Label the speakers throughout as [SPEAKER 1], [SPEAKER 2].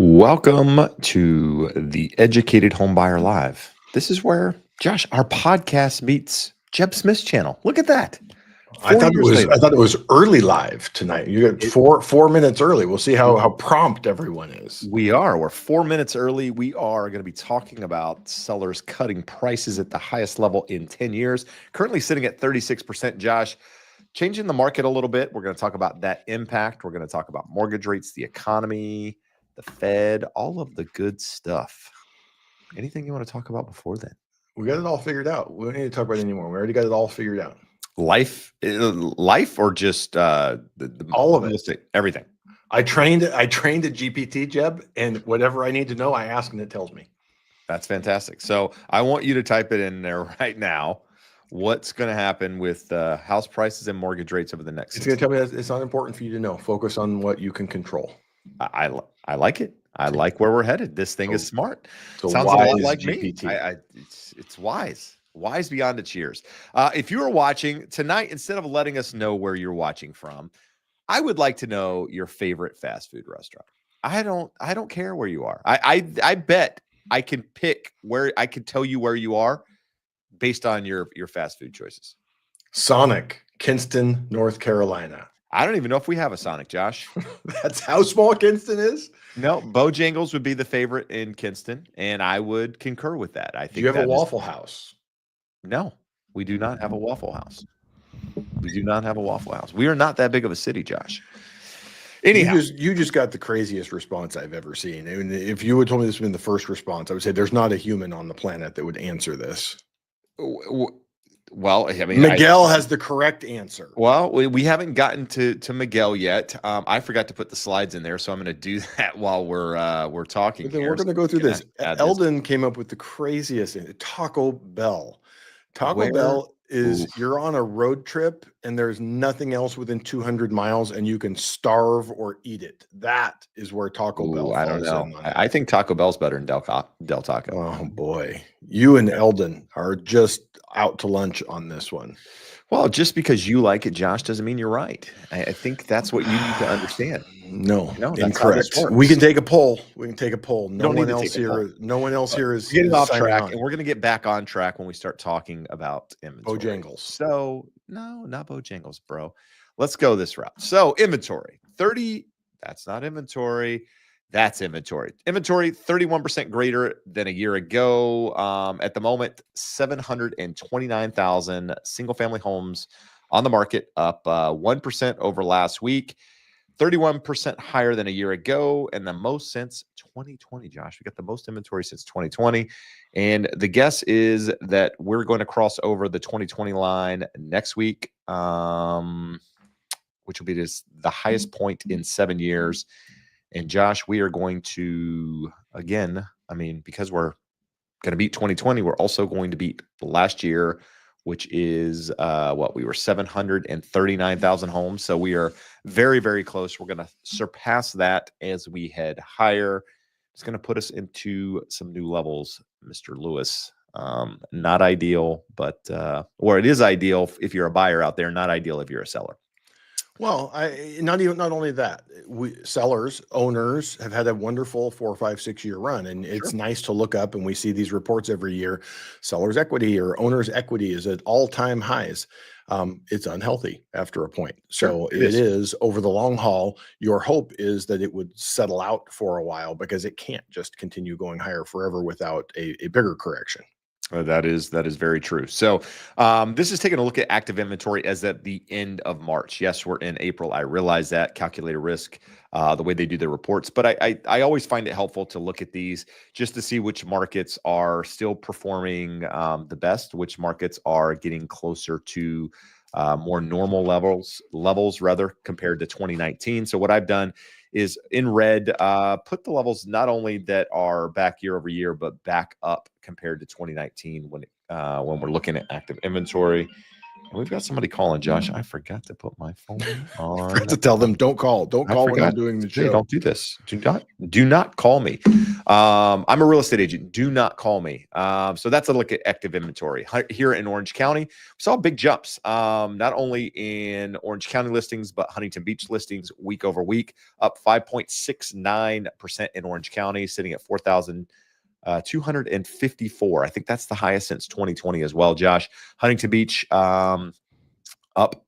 [SPEAKER 1] Welcome to the Educated Homebuyer Live. This is where, Josh, our podcast meets Jeb Smith's channel. Look at that.
[SPEAKER 2] I
[SPEAKER 1] 4
[SPEAKER 2] thought it
[SPEAKER 1] years
[SPEAKER 2] was
[SPEAKER 1] later.
[SPEAKER 2] I thought it was early live tonight. You got
[SPEAKER 1] It-
[SPEAKER 2] four minutes early. We'll see how prompt everyone is.
[SPEAKER 1] We're 4 minutes early. We are going to be talking about sellers cutting prices at the highest level in 10 years. Currently sitting at 36%, Josh. Changing the market a little bit. We're going to talk about that impact. We're going to talk about mortgage rates, the economy, the Fed, all of the good stuff. Anything you want to talk about before then?
[SPEAKER 2] We got it all figured out. We don't need to talk about it anymore. We already got it all figured out.
[SPEAKER 1] Life, or just the
[SPEAKER 2] All of it.
[SPEAKER 1] real estate, everything.
[SPEAKER 2] I trained a GPT, Jeb, and whatever I need to know, I ask and it tells me.
[SPEAKER 1] That's fantastic. So I want you to type it in there right now. What's going to happen with house prices and mortgage rates over the next?
[SPEAKER 2] It's going to tell me that it's not important for you to know. Focus on what you can control.
[SPEAKER 1] I like it. I like where we're headed. This thing is smart.
[SPEAKER 2] So
[SPEAKER 1] Sounds a lot
[SPEAKER 2] wise
[SPEAKER 1] like
[SPEAKER 2] GPT.
[SPEAKER 1] me. It's wise beyond its years. If you are watching tonight, instead of letting us know where you're watching from, I would like to know your favorite fast food restaurant. I don't care where you are. I bet I can pick where I can tell you where you are based on your fast food choices.
[SPEAKER 2] Sonic, Kinston, North Carolina.
[SPEAKER 1] I don't even know if we have a Sonic, Josh.
[SPEAKER 2] That's how small Kinston is?
[SPEAKER 1] No, Bojangles would be the favorite in Kinston, and I would concur with that. I think
[SPEAKER 2] Do you have a Waffle House?
[SPEAKER 1] No, we do not have a Waffle House. We do not have a Waffle House. We are not that big of a city, Josh. Anyhow,
[SPEAKER 2] you just got the craziest response I've ever seen. And if you had told me this had been the first response, I would say there's not a human on the planet that would answer this.
[SPEAKER 1] well, I mean,
[SPEAKER 2] Miguel has the correct answer.
[SPEAKER 1] Well, we haven't gotten to Miguel yet. I forgot to put the slides in there, so I'm going to do that while we're talking.
[SPEAKER 2] Then we're going to go through this. Eldon came up with the craziest thing. Taco Bell. Taco Bell is you're on a road trip and there's nothing else within 200 miles and you can starve or eat it. That is where Taco Bell.
[SPEAKER 1] I don't know. I think Taco Bell's better than Del Taco.
[SPEAKER 2] Oh boy, you and Eldon are just out to lunch on this one.
[SPEAKER 1] Well, just because you like it, Josh, doesn't mean you're right. I think that's what you need to understand.
[SPEAKER 2] No, incorrect. We can take a poll. No one else here is
[SPEAKER 1] getting off track, and we're going to get back on track when we start talking about inventory.
[SPEAKER 2] Bojangles.
[SPEAKER 1] So no, not Bojangles, bro. Let's go this route. So inventory 30. That's not inventory. That's inventory. Inventory 31% greater than a year ago. At the moment, 729,000 single-family homes on the market, up 1% over last week, 31% higher than a year ago, and the most since 2020, Josh. We got the most inventory since 2020. And the guess is that we're going to cross over the 2020 line next week, which will be the highest point in 7 years. And Josh, we are going to, again, because we're going to beat 2020, we're also going to beat last year, which is we were 739,000 homes. So we are very, very close. We're going to surpass that as we head higher. It's going to put us into some new levels, Mr. Lewis. Not ideal, but or it is ideal if you're a buyer out there, not ideal if you're a seller.
[SPEAKER 2] Well, not only that, sellers, owners have had a wonderful 4, 5, 6 year run, and it's nice to look up and we see these reports every year. Sellers' equity or owners' equity is at all-time highs. It's unhealthy after a point. So it is over the long haul. Your hope is that it would settle out for a while because it can't just continue going higher forever without a bigger correction.
[SPEAKER 1] That is very true. So this is taking a look at active inventory as at the end of March. Yes, we're in April. I realize that. Calculated risk, the way they do their reports. But I always find it helpful to look at these just to see which markets are still performing the best, which markets are getting closer to more normal levels rather compared to 2019. So what I've done is in red, put the levels not only that are back year over year, but back up compared to 2019 when we're looking at active inventory. We've got somebody calling, Josh. I forgot to put my phone
[SPEAKER 2] I
[SPEAKER 1] on.
[SPEAKER 2] forgot to tell them, don't call. Don't
[SPEAKER 1] I
[SPEAKER 2] call when I'm
[SPEAKER 1] forgot.
[SPEAKER 2] doing the
[SPEAKER 1] Hey,
[SPEAKER 2] show.
[SPEAKER 1] don't do this. Do not call me. I'm a real estate agent. Do not call me. So that's a look at active inventory here in Orange County. We saw big jumps, not only in Orange County listings, but Huntington Beach listings week over week, up 5.69% in Orange County, sitting at 4,254. I think that's the highest since 2020 as well, Josh. Huntington Beach, up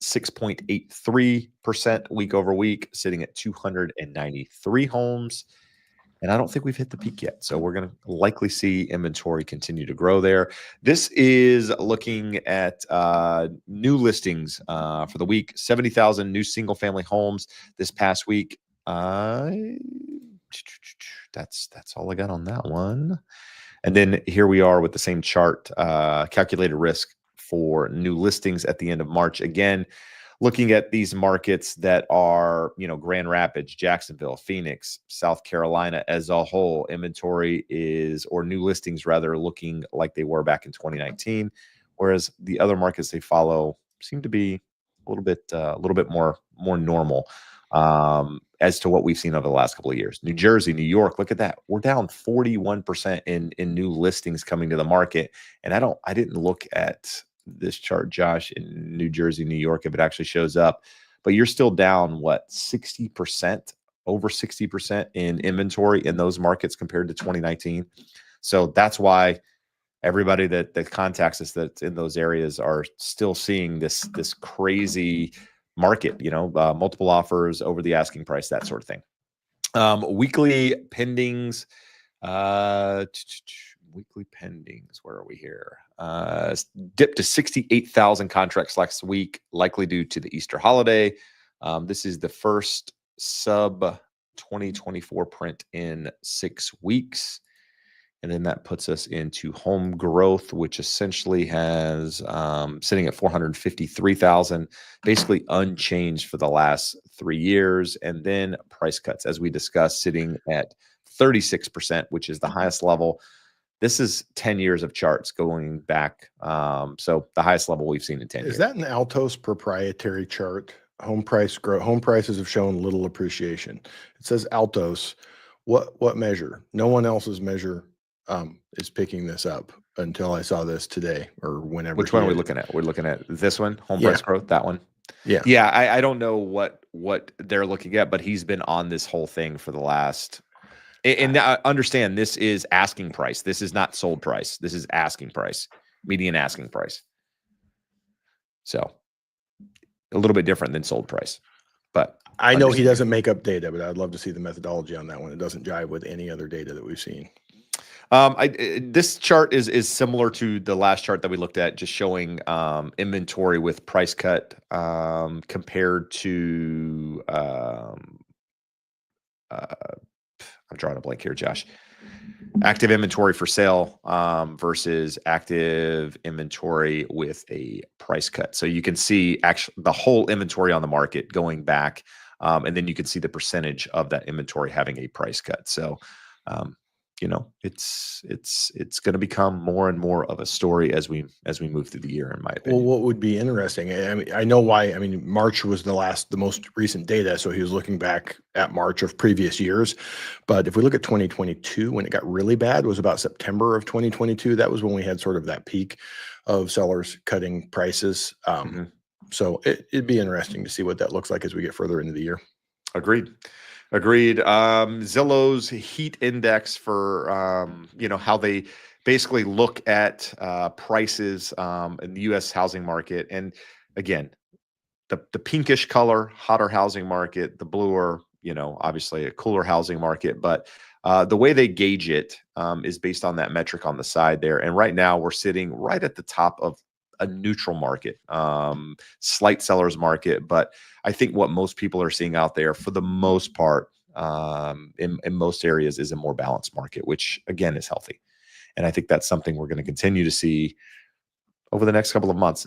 [SPEAKER 1] 6.83% week over week, sitting at 293 homes. And I don't think we've hit the peak yet. So we're going to likely see inventory continue to grow there. This is looking at new listings for the week. 70,000 new single family homes this past week. That's all I got on that one. And then here we are with the same chart, calculated risk for new listings at the end of March. Again, looking at these markets that are, Grand Rapids, Jacksonville, Phoenix, South Carolina as a whole, inventory or new listings rather, looking like they were back in 2019, whereas the other markets they follow seem to be a little bit more normal as to what we've seen over the last couple of years. New Jersey, New York, look at that. We're down 41% in new listings coming to the market. And I didn't look at this chart, Josh, in New Jersey, New York, if it actually shows up, but you're still down, what, 60%, over 60% in inventory in those markets compared to 2019. So that's why everybody that contacts us that's in those areas are still seeing this crazy market, multiple offers over the asking price, that sort of thing. Weekly pendings, weekly pendings. Where are we here? Dipped to 68,000 contracts last week, likely due to the Easter holiday. This is the first sub 2024 print in 6 weeks. And then that puts us into home growth, which essentially has sitting at 453,000, basically unchanged for the last 3 years. And then price cuts, as we discussed, sitting at 36%, which is the highest level. This is 10 years of charts going back. So the highest level we've seen in 10 years.
[SPEAKER 2] Is that an Altos proprietary chart? Home price growth. Home prices have shown little appreciation. It says Altos. What measure? No one else's measure is picking this up until I saw this today or whenever.
[SPEAKER 1] Which one are we looking at? We're looking at this one, home
[SPEAKER 2] Yeah.
[SPEAKER 1] price growth, that one.
[SPEAKER 2] Yeah.
[SPEAKER 1] Yeah. I don't know what they're looking at, but he's been on this whole thing for the last. And I understand this is asking price. This is not sold price. This is asking price, median asking price. So a little bit different than sold price, but
[SPEAKER 2] I know he doesn't make up data, but I'd love to see the methodology on that one. It doesn't jive with any other data that we've seen.
[SPEAKER 1] This chart is similar to the last chart that we looked at, just showing inventory with price cut compared to I'm drawing a blank here, Josh. Active inventory for sale versus active inventory with a price cut. So you can see actually the whole inventory on the market going back, and then you can see the percentage of that inventory having a price cut. So it's going to become more and more of a story as we move through the year, in my opinion.
[SPEAKER 2] Well, what would be interesting, I mean, I know why. I mean, March was the most recent data, so he was looking back at March of previous years. But if we look at 2022, when it got really bad, was about September of 2022. That was when we had sort of that peak of sellers cutting prices. So it'd be interesting to see what that looks like as we get further into the year.
[SPEAKER 1] Agreed. Zillow's heat index for how they basically look at prices in the U.S. housing market, and again, the pinkish color, hotter housing market, the bluer, obviously a cooler housing market, but the way they gauge it is based on that metric on the side there. And right now we're sitting right at the top of a neutral market, slight sellers market. But I think what most people are seeing out there for the most part in most areas is a more balanced market, which again is healthy. And I think that's something we're going to continue to see over the next couple of months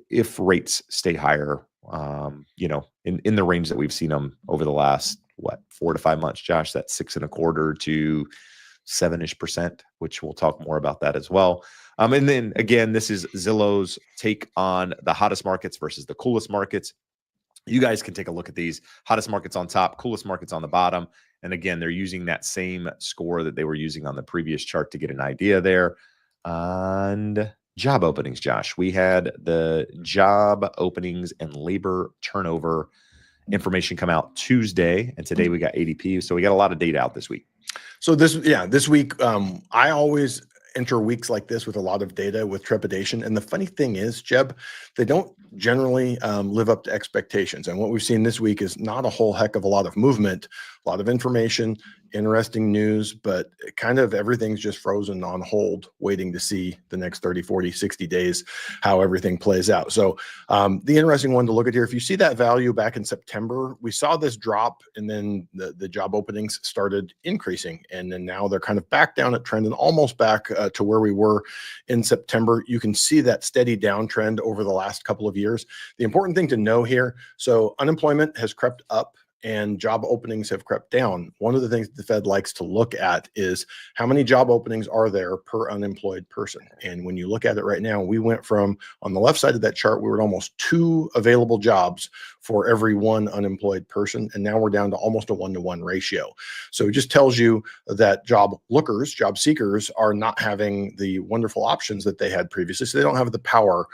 [SPEAKER 1] if rates stay higher, in the range that we've seen them over the last, 4 to 5 months, Josh, that's 6.25% to 7-ish%, which we'll talk more about that as well. And then again, this is Zillow's take on the hottest markets versus the coolest markets. You guys can take a look at these. Hottest markets on top, coolest markets on the bottom. And again, they're using that same score that they were using on the previous chart to get an idea there. And job openings, Josh. We had the job openings and labor turnover information come out Tuesday, and today we got ADP. So we got a lot of data out this week.
[SPEAKER 2] So this week, I always enter weeks like this with a lot of data with trepidation. And the funny thing is, Jeb, they don't generally live up to expectations. And what we've seen this week is not a whole heck of a lot of movement, a lot of information, interesting news, but kind of everything's just frozen on hold, waiting to see the next 30, 40, 60 days, how everything plays out. So the interesting one to look at here, if you see that value back in September, we saw this drop and then the job openings started increasing. And then now they're kind of back down at trend and almost back to where we were in September. You can see that steady downtrend over the last couple of years. The important thing to know here, so unemployment has crept up and job openings have crept down. One of the things the Fed likes to look at is how many job openings are there per unemployed person. And when you look at it right now, we went from, on the left side of that chart, we were at almost 2 available jobs for every 1 unemployed person. And now we're down to almost a 1-to-1 ratio. So it just tells you that job lookers, job seekers are not having the wonderful options that they had previously. So they don't have the power.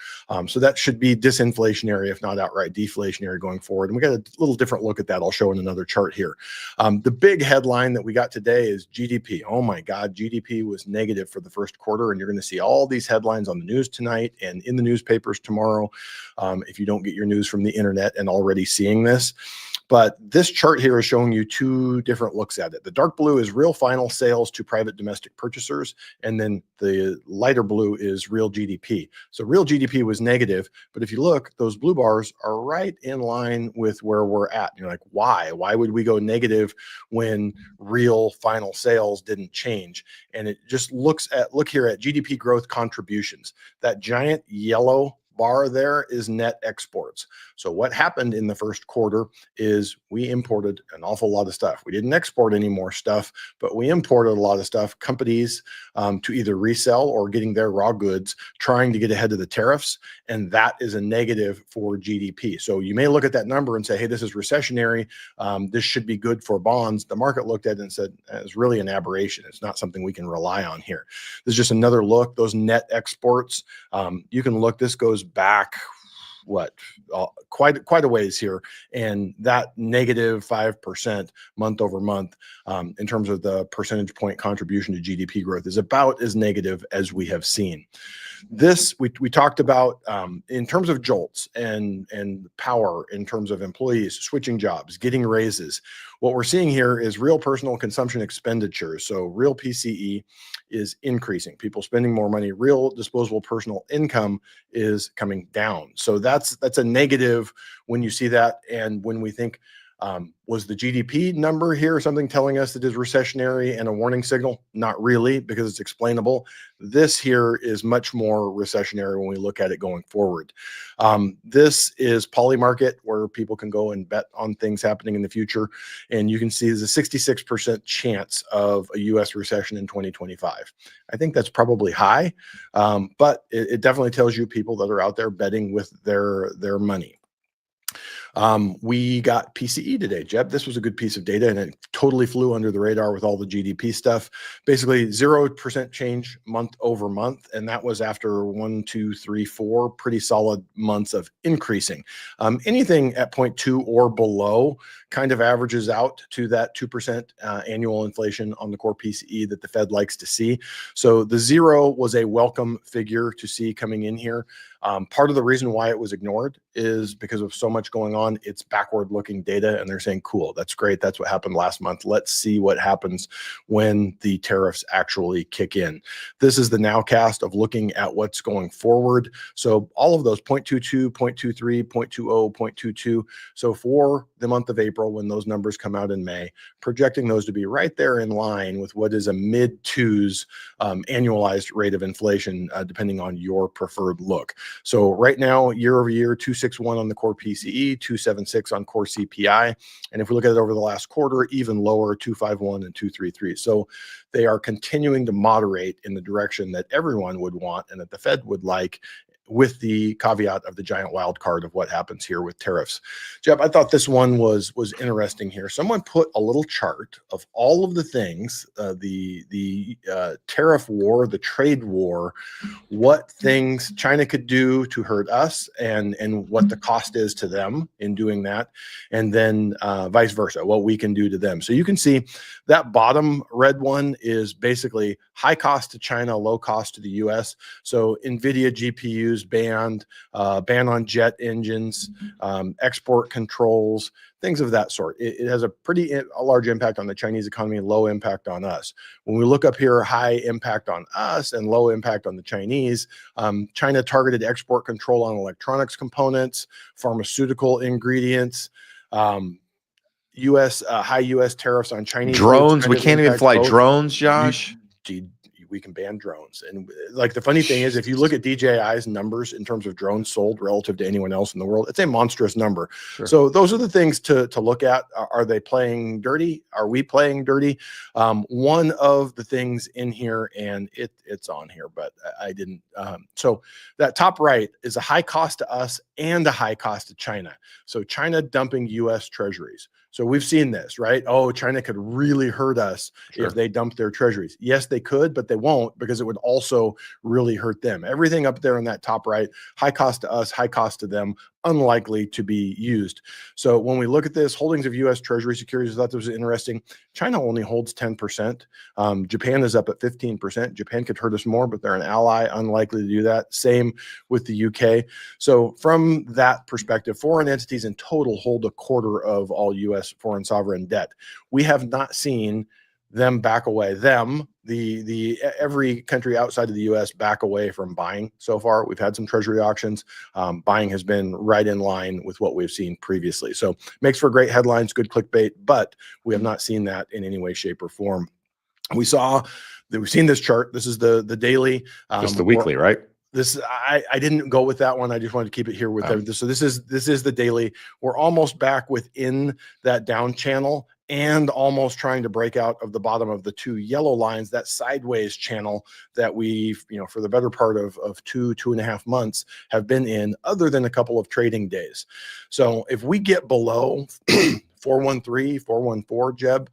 [SPEAKER 2] So that should be disinflationary, if not outright deflationary going forward. And we got a little different look at that. I'll show in another chart here. The big headline that we got today is GDP. Oh my God, GDP was negative for the first quarter. And you're going to see all these headlines on the news tonight and in the newspapers tomorrow. If you don't get your news from the internet and already seeing this. But this chart here is showing you 2 different looks at it. The dark blue is real final sales to private domestic purchasers. And then the lighter blue is real GDP. So real GDP was negative. But if you look, those blue bars are right in line with where we're at. You're like, why? Why would we go negative when real final sales didn't change? And it just look here at GDP growth contributions. That giant yellow bar there is net exports. So what happened in the first quarter is we imported an awful lot of stuff. We didn't export any more stuff, but we imported a lot of stuff. Companies to either resell or getting their raw goods, trying to get ahead of the tariffs. And that is a negative for GDP. So you may look at that number and say, hey, this is recessionary. This should be good for bonds. The market looked at it and said, it's really an aberration. It's not something we can rely on here. This is just another look. Those net exports, you can look, this goes back quite a ways here, and that negative 5% month over month in terms of the percentage point contribution to GDP growth is about as negative as we have seen. This we talked about in terms of jolts and power, in terms of employees switching jobs, getting raises. What we're seeing here is real personal consumption expenditures. So real PCE is increasing, people spending more money. Real disposable personal income is coming down. So that's a negative when you see that. And when we think, was the GDP number here something telling us that is recessionary and a warning signal? Not really, because it's explainable. This here is much more recessionary when we look at it going forward. This is poly market, where people can go and bet on things happening in the future. And you can see there's a 66% chance of a US recession in 2025. I think that's probably high, but it definitely tells you people that are out there betting with their money. We got PCE today, Jeb. This was a good piece of data, and it totally flew under the radar with all the GDP stuff. Basically 0% change month over month. And that was after 1, 2, 3, 4 pretty solid months of increasing. Anything at 0.2 or below kind of averages out to that 2% annual inflation on the core PCE that the Fed likes to see. So the 0 was a welcome figure to see coming in here. Part of the reason why it was ignored is because of so much going on. It's backward looking data, and they're saying, cool, that's great. That's what happened last month. Let's see what happens when the tariffs actually kick in. This is the nowcast of looking at what's going forward. So all of those 0.22, 0.23, 0.20, 0.22. So for the month of April when those numbers come out in May, projecting those to be right there in line with what is a mid-twos annualized rate of inflation, depending on your preferred look. So right now, year over year, 261 on the core PCE, 276 on core CPI. And if we look at it over the last quarter, even lower, 251 and 233. So they are continuing to moderate in the direction that everyone would want and that the Fed would like, with the caveat of the giant wild card of what happens here with tariffs. Jeb, I thought this one was interesting here. Someone put a little chart of all of the things, the tariff war, the trade war, what things China could do to hurt us, and what the cost is to them in doing that, and then vice versa, what we can do to them. So you can see that bottom red one is basically high cost to China, low cost to the U.S. So NVIDIA GPUs banned, ban on jet engines, export controls, things of that sort. It has a large impact on the Chinese economy, low impact on us. When we look up here, high impact on us and low impact on the Chinese, China targeted export control on electronics components, pharmaceutical ingredients, high U.S. tariffs on Chinese
[SPEAKER 1] drones. We can't even fly
[SPEAKER 2] both.
[SPEAKER 1] drones, Josh.
[SPEAKER 2] We can ban drones. And like the funny thing is, if you look at DJI's numbers in terms of drones sold relative to anyone else in the world, it's a monstrous number.
[SPEAKER 1] Sure.
[SPEAKER 2] So those are the things to look at. Are they playing dirty? Are we playing dirty? One of the things in here, and it's on here, but I didn't. So that top right is a high cost to us and a high cost to China. So China dumping U.S. treasuries. So we've seen this, right? Oh, China could really hurt us if they dump their treasuries. Yes, they could, but they won't, because it would also really hurt them. Everything up there in that top right, high cost to us, high cost to them, unlikely to be used. So when we look at this, holdings of U.S. Treasury securities, I thought this was interesting. China only holds 10%. Japan is up at 15%. Japan could hurt us more, but they're an ally, unlikely to do that. Same with the UK. So from that perspective, foreign entities in total hold a quarter of all U.S. foreign sovereign debt. We have not seen them back away. Every country outside of the U.S. back away from buying so far. We've had some treasury auctions. Buying has been right in line with what we've seen previously. So makes for great headlines, good clickbait, but we have not seen that in any way, shape, or form. We've seen this chart. This is the daily.
[SPEAKER 1] Just the weekly, right?
[SPEAKER 2] I didn't go with that one. I just wanted to keep it here with everything. So this is the daily. We're almost back within that down channel and almost trying to break out of the bottom of the two yellow lines, that sideways channel that we've, for the better part of 2.5 months have been in, other than a couple of trading days. So if we get below 413, 414, Jeb,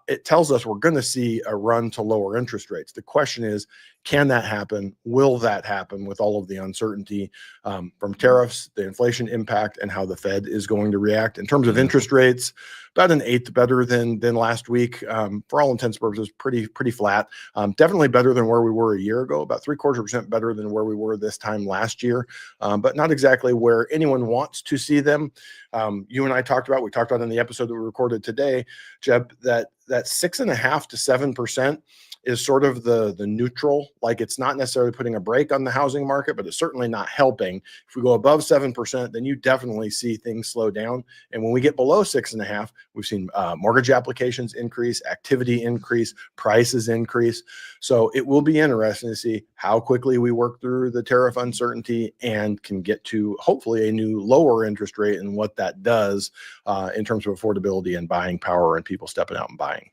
[SPEAKER 2] it tells us we're going to see a run to lower interest rates. The question is, can that happen? Will that happen with all of the uncertainty from tariffs, the inflation impact, and how the Fed is going to react? In terms of interest rates, about an eighth better than last week. For all intents and purposes, pretty flat. Definitely better than where we were a year ago. About 0.75% better than where we were this time last year, but not exactly where anyone wants to see them. You and I talked about in the episode that we recorded today, Jeb, that 6.5% to 7% is sort of the neutral. Like, it's not necessarily putting a brake on the housing market, but it's certainly not helping. If we go above 7%, then you definitely see things slow down. And when we get below 6.5%, we've seen mortgage applications increase, activity increase, prices increase. So it will be interesting to see how quickly we work through the tariff uncertainty and can get to hopefully a new lower interest rate, and what that does in terms of affordability and buying power and people stepping out and buying.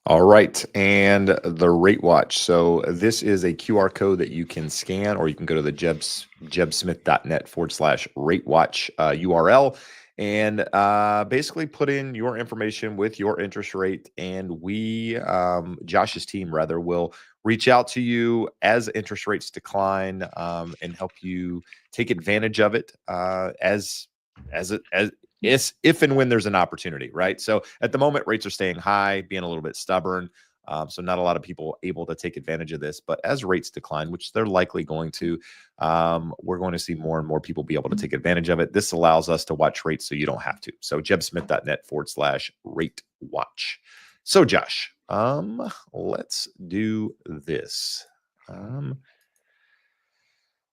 [SPEAKER 1] All right. And the rate watch. So this is a QR code that you can scan, or you can go to the jebsmith.net/rate watch URL and basically put in your information with your interest rate. And we, Josh's team rather, will reach out to you as interest rates decline and help you take advantage of it if and when there's an opportunity, right? So at the moment, rates are staying high, being a little bit stubborn. So not a lot of people able to take advantage of this. But as rates decline, which they're likely going to, we're going to see more and more people be able to take advantage of it. This allows us to watch rates so you don't have to. So jebsmith.net/rate watch. So Josh, let's do this.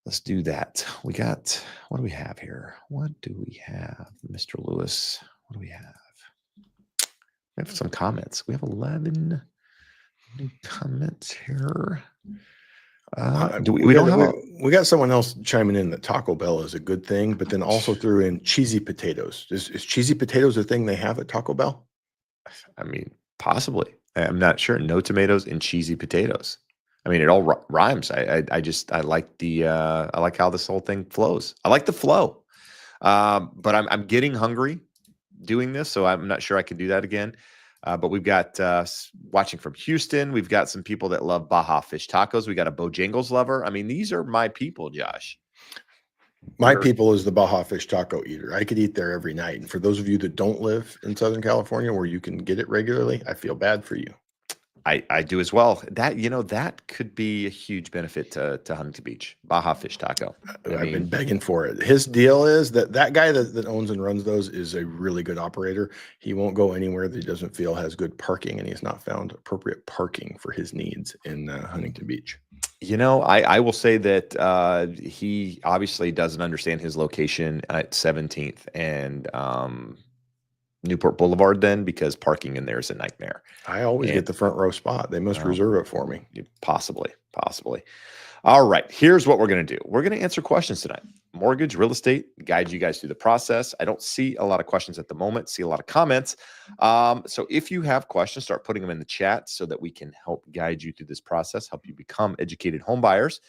[SPEAKER 1] Let's do that. What do we have here? What do we have, Mr. Lewis? What do we have? We have some comments. We have 11 new comments here. We don't have
[SPEAKER 2] we got someone else chiming in that Taco Bell is a good thing, but then also threw in cheesy potatoes. Is cheesy potatoes a thing they have at Taco Bell?
[SPEAKER 1] I mean, possibly. I'm not sure. No tomatoes and cheesy potatoes. I mean, it all rhymes. I like I like how this whole thing flows. I like the flow. But I'm getting hungry doing this, so I'm not sure I can do that again. But we've got watching from Houston. We've got some people that love Baja fish tacos. We got a Bojangles lover. I mean, these are my people, Josh.
[SPEAKER 2] My people is the Baja fish taco eater. I could eat there every night. And for those of you that don't live in Southern California where you can get it regularly, I feel bad for you.
[SPEAKER 1] I do as well. That, that could be a huge benefit to Huntington Beach. Baja fish taco.
[SPEAKER 2] I've been begging for it. His deal is that guy that owns and runs those is a really good operator. He won't go anywhere that he doesn't feel has good parking, and he's not found appropriate parking for his needs in Huntington Beach.
[SPEAKER 1] I will say that he obviously doesn't understand his location at 17th and Newport Boulevard then, because parking in there is a nightmare.
[SPEAKER 2] I always get the front row spot. They must reserve it for me.
[SPEAKER 1] Possibly. All right. Here's what we're going to do. We're going to answer questions tonight. Mortgage, real estate, guide you guys through the process. I don't see a lot of questions at the moment, see a lot of comments. So if you have questions, start putting them in the chat so that we can help guide you through this process, help you become educated home buyers.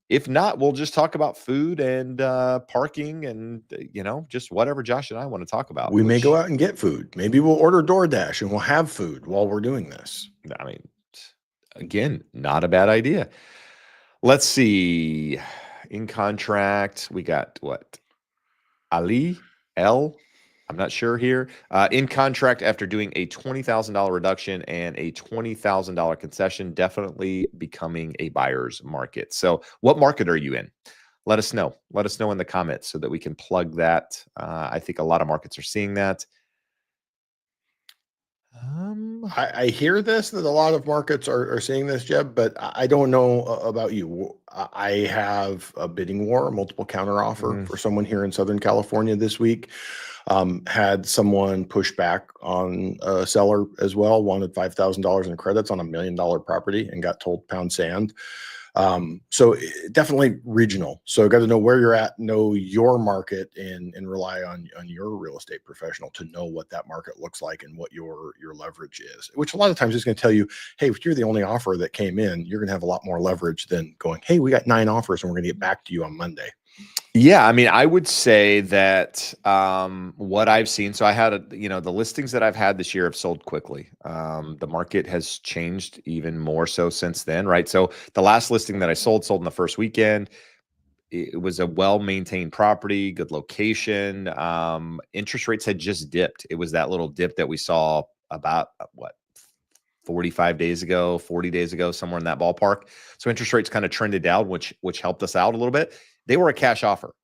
[SPEAKER 1] If not, we'll just talk about food and parking and, just whatever Josh and I want to talk about.
[SPEAKER 2] We may go out and get food. Maybe we'll order DoorDash and we'll have food while we're doing this.
[SPEAKER 1] I mean, again, not a bad idea. Let's see. In contract, we got what? Ali L. I'm not sure here. In contract, after doing a $20,000 reduction and a $20,000 concession, definitely becoming a buyer's market. So what market are you in? Let us know. Let us know in the comments so that we can plug that. I think a lot of markets are seeing that.
[SPEAKER 2] I hear this, that a lot of markets are seeing this, Jeb, but I don't know about you. I have a bidding war, a multiple counter offer for someone here in Southern California this week. Had someone push back on a seller as well, wanted $5,000 in credits on $1 million property and got told pound sand. So definitely regional. So got to know where you're at, know your market, and rely on your real estate professional to know what that market looks like and what your leverage is, which a lot of times is going to tell you, hey, if you're the only offer that came in, you're going to have a lot more leverage than going, hey, we got 9 offers and we're going to get back to you on Monday.
[SPEAKER 1] Yeah, I mean, I would say that what I've seen, so I had, the listings that I've had this year have sold quickly. The market has changed even more so since then, right? So the last listing that I sold in the first weekend. It was a well-maintained property, good location. Interest rates had just dipped. It was that little dip that we saw about 45 days ago, 40 days ago, somewhere in that ballpark. So interest rates kind of trended down, which helped us out a little bit. They were a cash offer.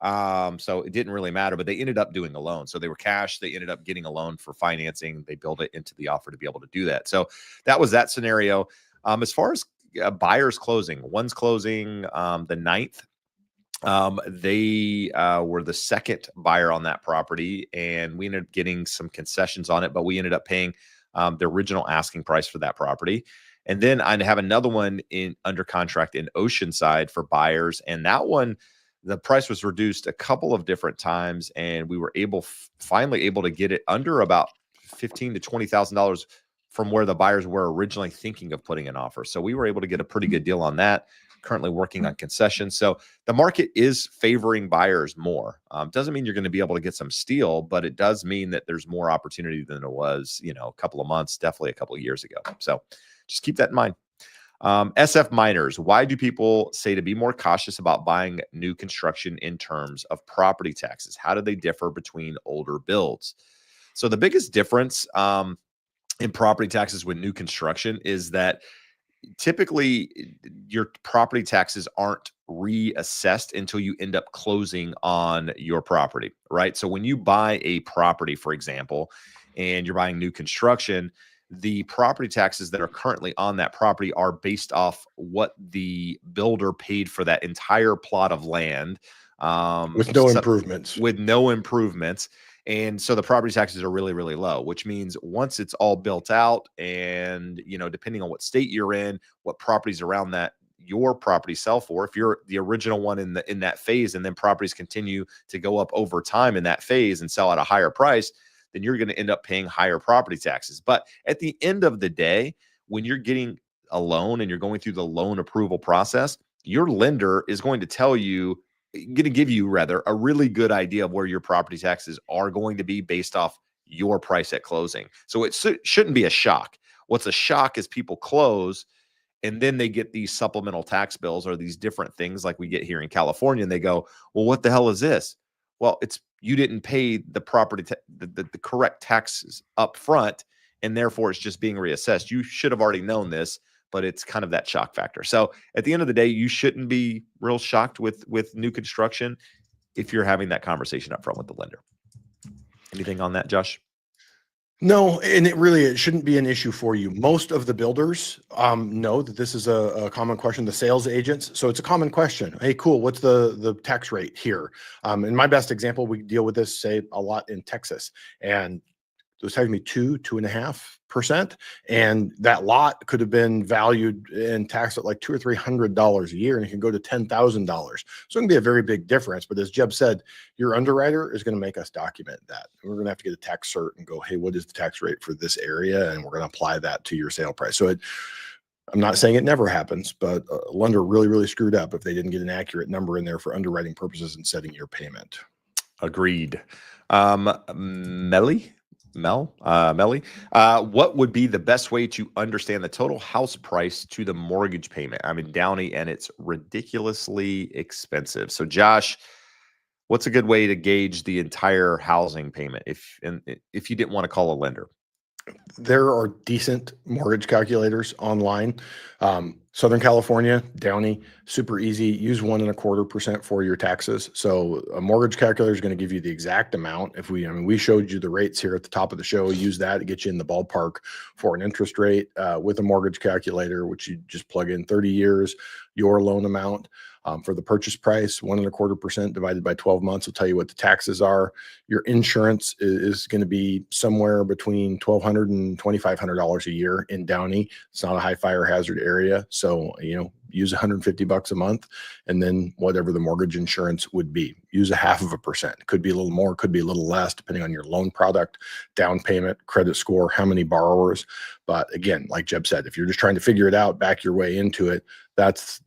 [SPEAKER 1] So it didn't really matter, but they ended up doing a loan. So they were cash. They ended up getting a loan for financing. They built it into the offer to be able to do that. So that was that scenario. As far as buyers closing, one's closing the 9th. They were the second buyer on that property, and we ended up getting some concessions on it, but we ended up paying the original asking price for that property. And then I have another one under contract in Oceanside for buyers. And that one, the price was reduced a couple of different times, and we were finally able to get it under about $15,000 to $20,000 from where the buyers were originally thinking of putting an offer. So we were able to get a pretty good deal on that. Currently working on concessions. So the market is favoring buyers more. Doesn't mean you're going to be able to get some steal, but it does mean that there's more opportunity than there was, a couple of months, definitely a couple of years ago. So just keep that in mind. SF miners, why do people say to be more cautious about buying new construction in terms of property taxes? How do they differ between older builds? So the biggest difference in property taxes with new construction is that typically your property taxes aren't reassessed until you end up closing on your property, right? So when you buy a property, for example, and you're buying new construction, the property taxes that are currently on that property are based off what the builder paid for that entire plot of land.
[SPEAKER 2] With no improvements.
[SPEAKER 1] With no improvements. And so the property taxes are really, really low, which means once it's all built out and, depending on what state you're in, what properties around that your property sell for, if you're the original one in that phase, and then properties continue to go up over time in that phase and sell at a higher price, then you're going to end up paying higher property taxes. But at the end of the day, when you're getting a loan and you're going through the loan approval process, your lender is going to give you rather a really good idea of where your property taxes are going to be based off your price at closing. So it shouldn't be a shock. What's a shock is people close and then they get these supplemental tax bills or these different things like we get here in California, and they go, well, what the hell is this? Well, it's you didn't pay the property the correct taxes up front, and therefore it's just being reassessed. You should have already known this, but it's kind of that shock factor. So at the end of the day, you shouldn't be real shocked with new construction if you're having that conversation up front with the lender. Anything on that, Josh?
[SPEAKER 2] No, and it shouldn't be an issue for you. Most of the builders know that this is a common question, the sales agents. So it's a common question. Hey, cool. What's the tax rate here? In my best example, we deal with this, say, a lot in Texas. And it was taxing me 2.5%. And that lot could have been valued and taxed at like $200 or $300 a year, and it can go to $10,000. So it can be a very big difference. But as Jeb said, your underwriter is going to make us document that. And we're going to have to get a tax cert and go, hey, what is the tax rate for this area? And we're going to apply that to your sale price. So I'm not saying it never happens, but a lender really, really screwed up if they didn't get an accurate number in there for underwriting purposes and setting your payment.
[SPEAKER 1] Agreed. Melly, what would be the best way to understand the total house price to the mortgage payment? I'm in Downey and it's ridiculously expensive. So Josh, what's a good way to gauge the entire housing payment if you didn't want to call a lender?
[SPEAKER 2] There are decent mortgage calculators online. Southern California, Downey, super easy. Use 1.25% for your taxes. So a mortgage calculator is going to give you the exact amount. We showed you the rates here at the top of the show. Use that to get you in the ballpark for an interest rate with a mortgage calculator, which you just plug in 30 years, your loan amount. For the purchase price, 1.25% divided by 12 months will tell you what the taxes are. Your insurance is going to be somewhere between $1,200 and $2,500 a year in Downey. It's not a high fire hazard area. So, use $150 a month, and then whatever the mortgage insurance would be. Use 0.5%. Could be a little more, could be a little less, depending on your loan product, down payment, credit score, how many borrowers. But again, like Jeb said, if you're just trying to figure it out, back your way into it, that's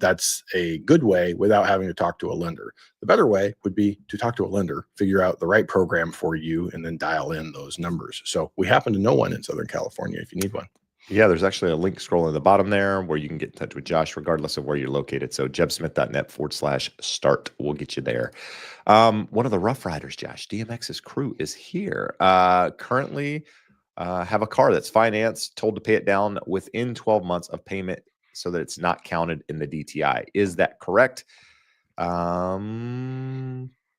[SPEAKER 2] a good way without having to talk to a lender. The better way would be to talk to a lender, figure out the right program for you, and then dial in those numbers. So we happen to know one in Southern California if you need one.
[SPEAKER 1] Yeah, there's actually a link scrolling at the bottom there where you can get in touch with Josh regardless of where you're located. So jebsmith.net/start will get you there. One of the Rough Riders, Josh, DMX's crew is here. Currently have a car that's financed, told to pay it down within 12 months of payment so that it's not counted in the DTI. Is that correct?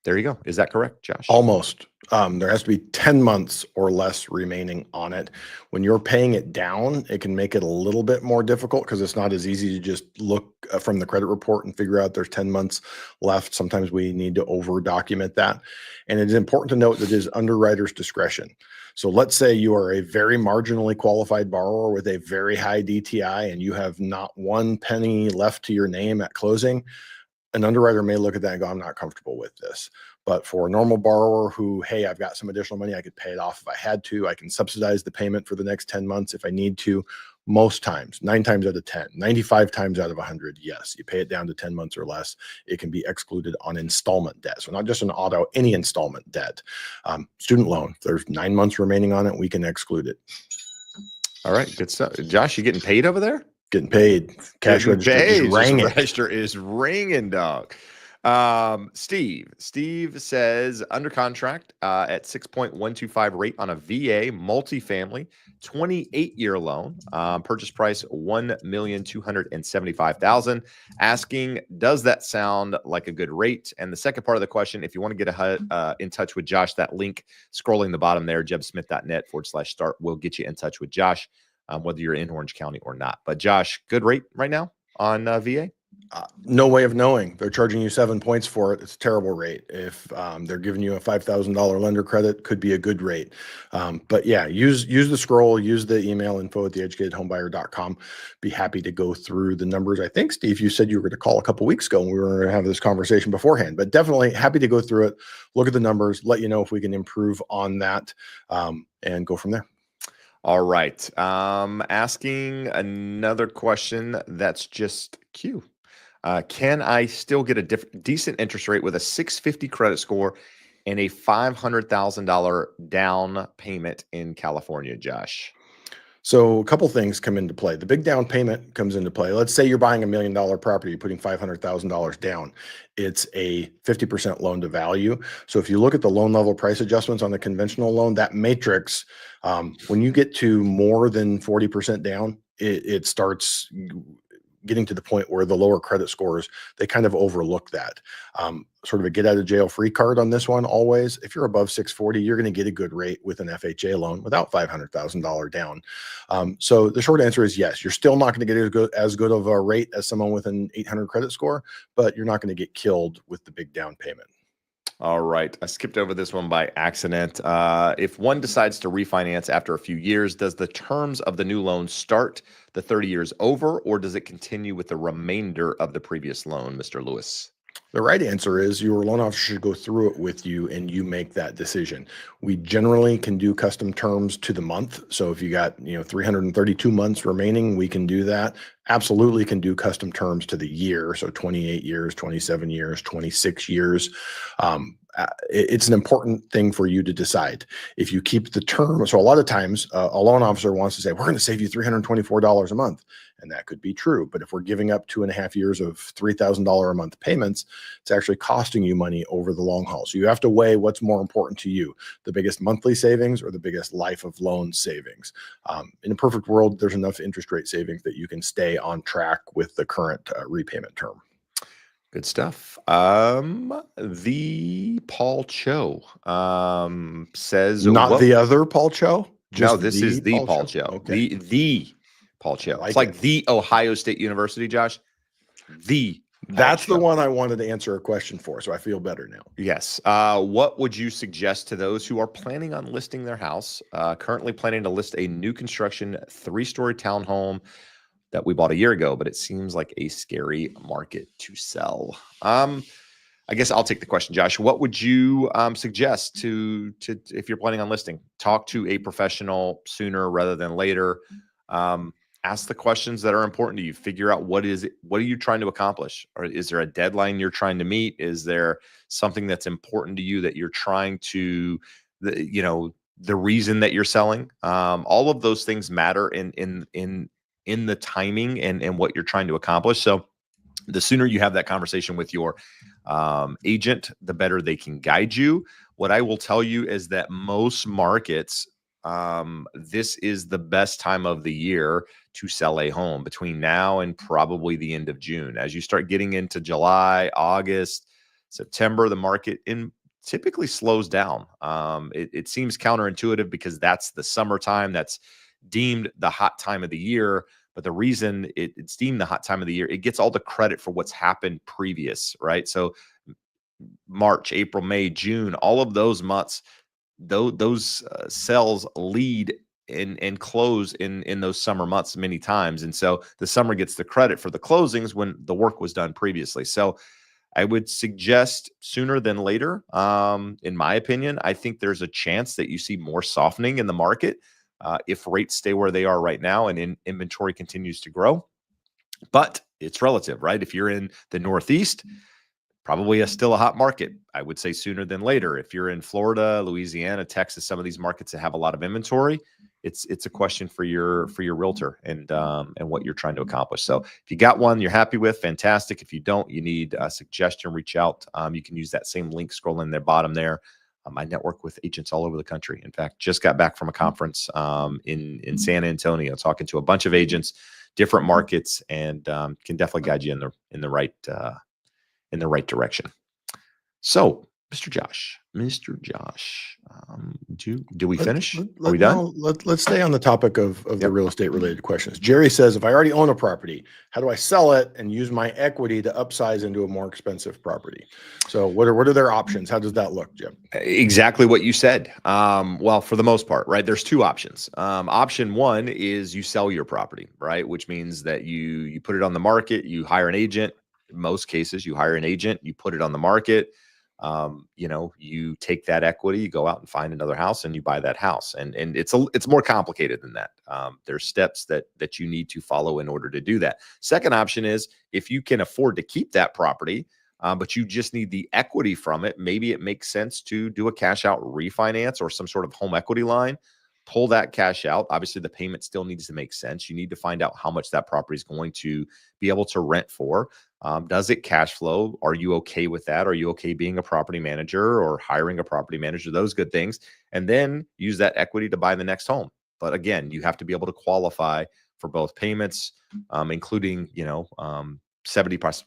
[SPEAKER 1] There you go. Is that correct, Josh?
[SPEAKER 2] Almost. There has to be 10 months or less remaining on it. When you're paying it down, it can make it a little bit more difficult because it's not as easy to just look from the credit report and figure out there's 10 months left. Sometimes we need to over document that. And it is important to note that it is underwriter's discretion. So let's say you are a very marginally qualified borrower with a very high DTI and you have not one penny left to your name at closing. An underwriter may look at that and go, I'm not comfortable with this. But for a normal borrower who, hey, I've got some additional money, I could pay it off if I had to. I can subsidize the payment for the next 10 months if I need to. Most times, 9 times out of 10, 95 times out of 100, yes, you pay it down to 10 months or less. It can be excluded on installment debt. So not just an auto, any installment debt. Student loan, there's 9 months remaining on it. We can exclude it.
[SPEAKER 1] All right, good stuff. Josh, you getting paid over there?
[SPEAKER 2] Getting paid. Cash register is ringing.
[SPEAKER 1] Register is ringing, dog. Steve says under contract at 6.125 rate on a VA multifamily 28-year loan, purchase price $1,275,000. Asking, does that sound like a good rate? And the second part of the question, if you want to get in touch with Josh, that link scrolling the bottom there, jebsmith.net/start will get you in touch with Josh, whether you're in Orange County or not. But Josh, good rate right now on VA?
[SPEAKER 2] No way of knowing. They're charging you 7 points for it. It's a terrible rate. If they're giving you a $5,000 lender credit, could be a good rate. But yeah, use the scroll, use the email info@theeducatedhomebuyer.com. Be happy to go through the numbers. I think, Steve, you said you were going to call a couple weeks ago and we were going to have this conversation beforehand, but definitely happy to go through it, look at the numbers, let you know if we can improve on that, and go from there.
[SPEAKER 1] All right. Asking another question that's just Q. Can I still get a decent interest rate with a 650 credit score and a $500,000 down payment in California, Josh?
[SPEAKER 2] So a couple things come into play. The big down payment comes into play. Let's say you're buying $1 million property, you're putting $500,000 down. It's a 50% loan to value. So if you look at the loan level price adjustments on the conventional loan, that matrix, when you get to more than 40% down, it starts getting to the point where the lower credit scores, they kind of overlook that. Sort of a get out of jail free card on this one always. If you're above 640, you're going to get a good rate with an FHA loan without $500,000 down. So the short answer is yes, you're still not going to get as good of a rate as someone with an 800 credit score, but you're not going to get killed with the big down payment.
[SPEAKER 1] All right. I skipped over this one by accident. If one decides to refinance after a few years, does the terms of the new loan start the 30 years over, or does it continue with the remainder of the previous loan, Mr. Lewis?
[SPEAKER 2] The right answer is your loan officer should go through it with you and you make that decision. We generally can do custom terms to the month. So if you got, 332 months remaining, we can do that. Absolutely can do custom terms to the year. So 28 years, 27 years, 26 years. It's an important thing for you to decide. If you keep the term, so a lot of times a loan officer wants to say, we're going to save you $324 a month. And that could be true. But if we're giving up 2.5 years of $3,000 a month payments, it's actually costing you money over the long haul. So you have to weigh what's more important to you, the biggest monthly savings or the biggest life of loan savings. In a perfect world, there's enough interest rate savings that you can stay on track with the current repayment term.
[SPEAKER 1] Good stuff. The Paul Cho says
[SPEAKER 2] Not the other Paul Cho?
[SPEAKER 1] No, this is the Paul Cho.
[SPEAKER 2] Okay.
[SPEAKER 1] The Paul Cho.
[SPEAKER 2] Like
[SPEAKER 1] it's like
[SPEAKER 2] it.
[SPEAKER 1] the Ohio State University, Josh. The Paul
[SPEAKER 2] That's
[SPEAKER 1] Cho.
[SPEAKER 2] the one I wanted to answer a question for, so I feel better now.
[SPEAKER 1] Yes. What would you suggest to those who are planning on listing their house, currently planning to list a new construction 3-story townhome that we bought a year ago, but it seems like a scary market to sell? I guess I'll take the question, Josh. What would you suggest to if you're planning on listing? Talk to a professional sooner rather than later. Ask the questions that are important to you. Figure out what are you trying to accomplish? Or is there a deadline you're trying to meet? Is there something that's important to you that you're trying to, the reason that you're selling? All of those things matter in the timing and what you're trying to accomplish. So the sooner you have that conversation with your agent, the better they can guide you. What I will tell you is that most markets, this is the best time of the year to sell a home, between now and probably the end of June. As you start getting into July, August, September, the market typically slows down. It seems counterintuitive because that's the summertime. That's deemed the hot time of the year. But the reason it's deemed the hot time of the year, it gets all the credit for what's happened previous, right? So March, April, May, June, all of those months, those sales lead and close in those summer months many times. And so the summer gets the credit for the closings when the work was done previously. So I would suggest sooner than later. In my opinion, I think there's a chance that you see more softening in the market if rates stay where they are right now and inventory continues to grow. But it's relative, right? If you're in the Northeast, probably still a hot market. I would say sooner than later. If you're in Florida, Louisiana, Texas, some of these markets that have a lot of inventory, it's a question for your realtor and what you're trying to accomplish. So if you got one you're happy with, fantastic. If you don't, you need a suggestion, reach out. You can use that same link scrolling there, bottom there. I network with agents all over the country. In fact, just got back from a conference in San Antonio, talking to a bunch of agents, different markets, and can definitely guide you in the right direction. So Mr. Josh, do we finish? Are we done?
[SPEAKER 2] No, let's stay on the topic of the
[SPEAKER 1] Yep.
[SPEAKER 2] real estate related questions. Jerry says, if I already own a property, how do I sell it and use my equity to upsize into a more expensive property? So what are their options? How does that look, Jim?
[SPEAKER 1] Exactly what you said. Well, for the most part, right? There's two options. Option one is you sell your property, right? Which means that you put it on the market, you hire an agent. In most cases, you hire an agent, you put it on the market. You take that equity, you go out and find another house, and you buy that house. And it's more complicated than that. There's steps that you need to follow in order to do that. Second option is if you can afford to keep that property, but you just need the equity from it. Maybe it makes sense to do a cash out refinance or some sort of home equity line, pull that cash out. Obviously, the payment still needs to make sense. You need to find out how much that property is going to be able to rent for. Does it cash flow? Are you okay with that? Are you okay being a property manager or hiring a property manager? Those good things. And then use that equity to buy the next home. But again, you have to be able to qualify for both payments, including, 75%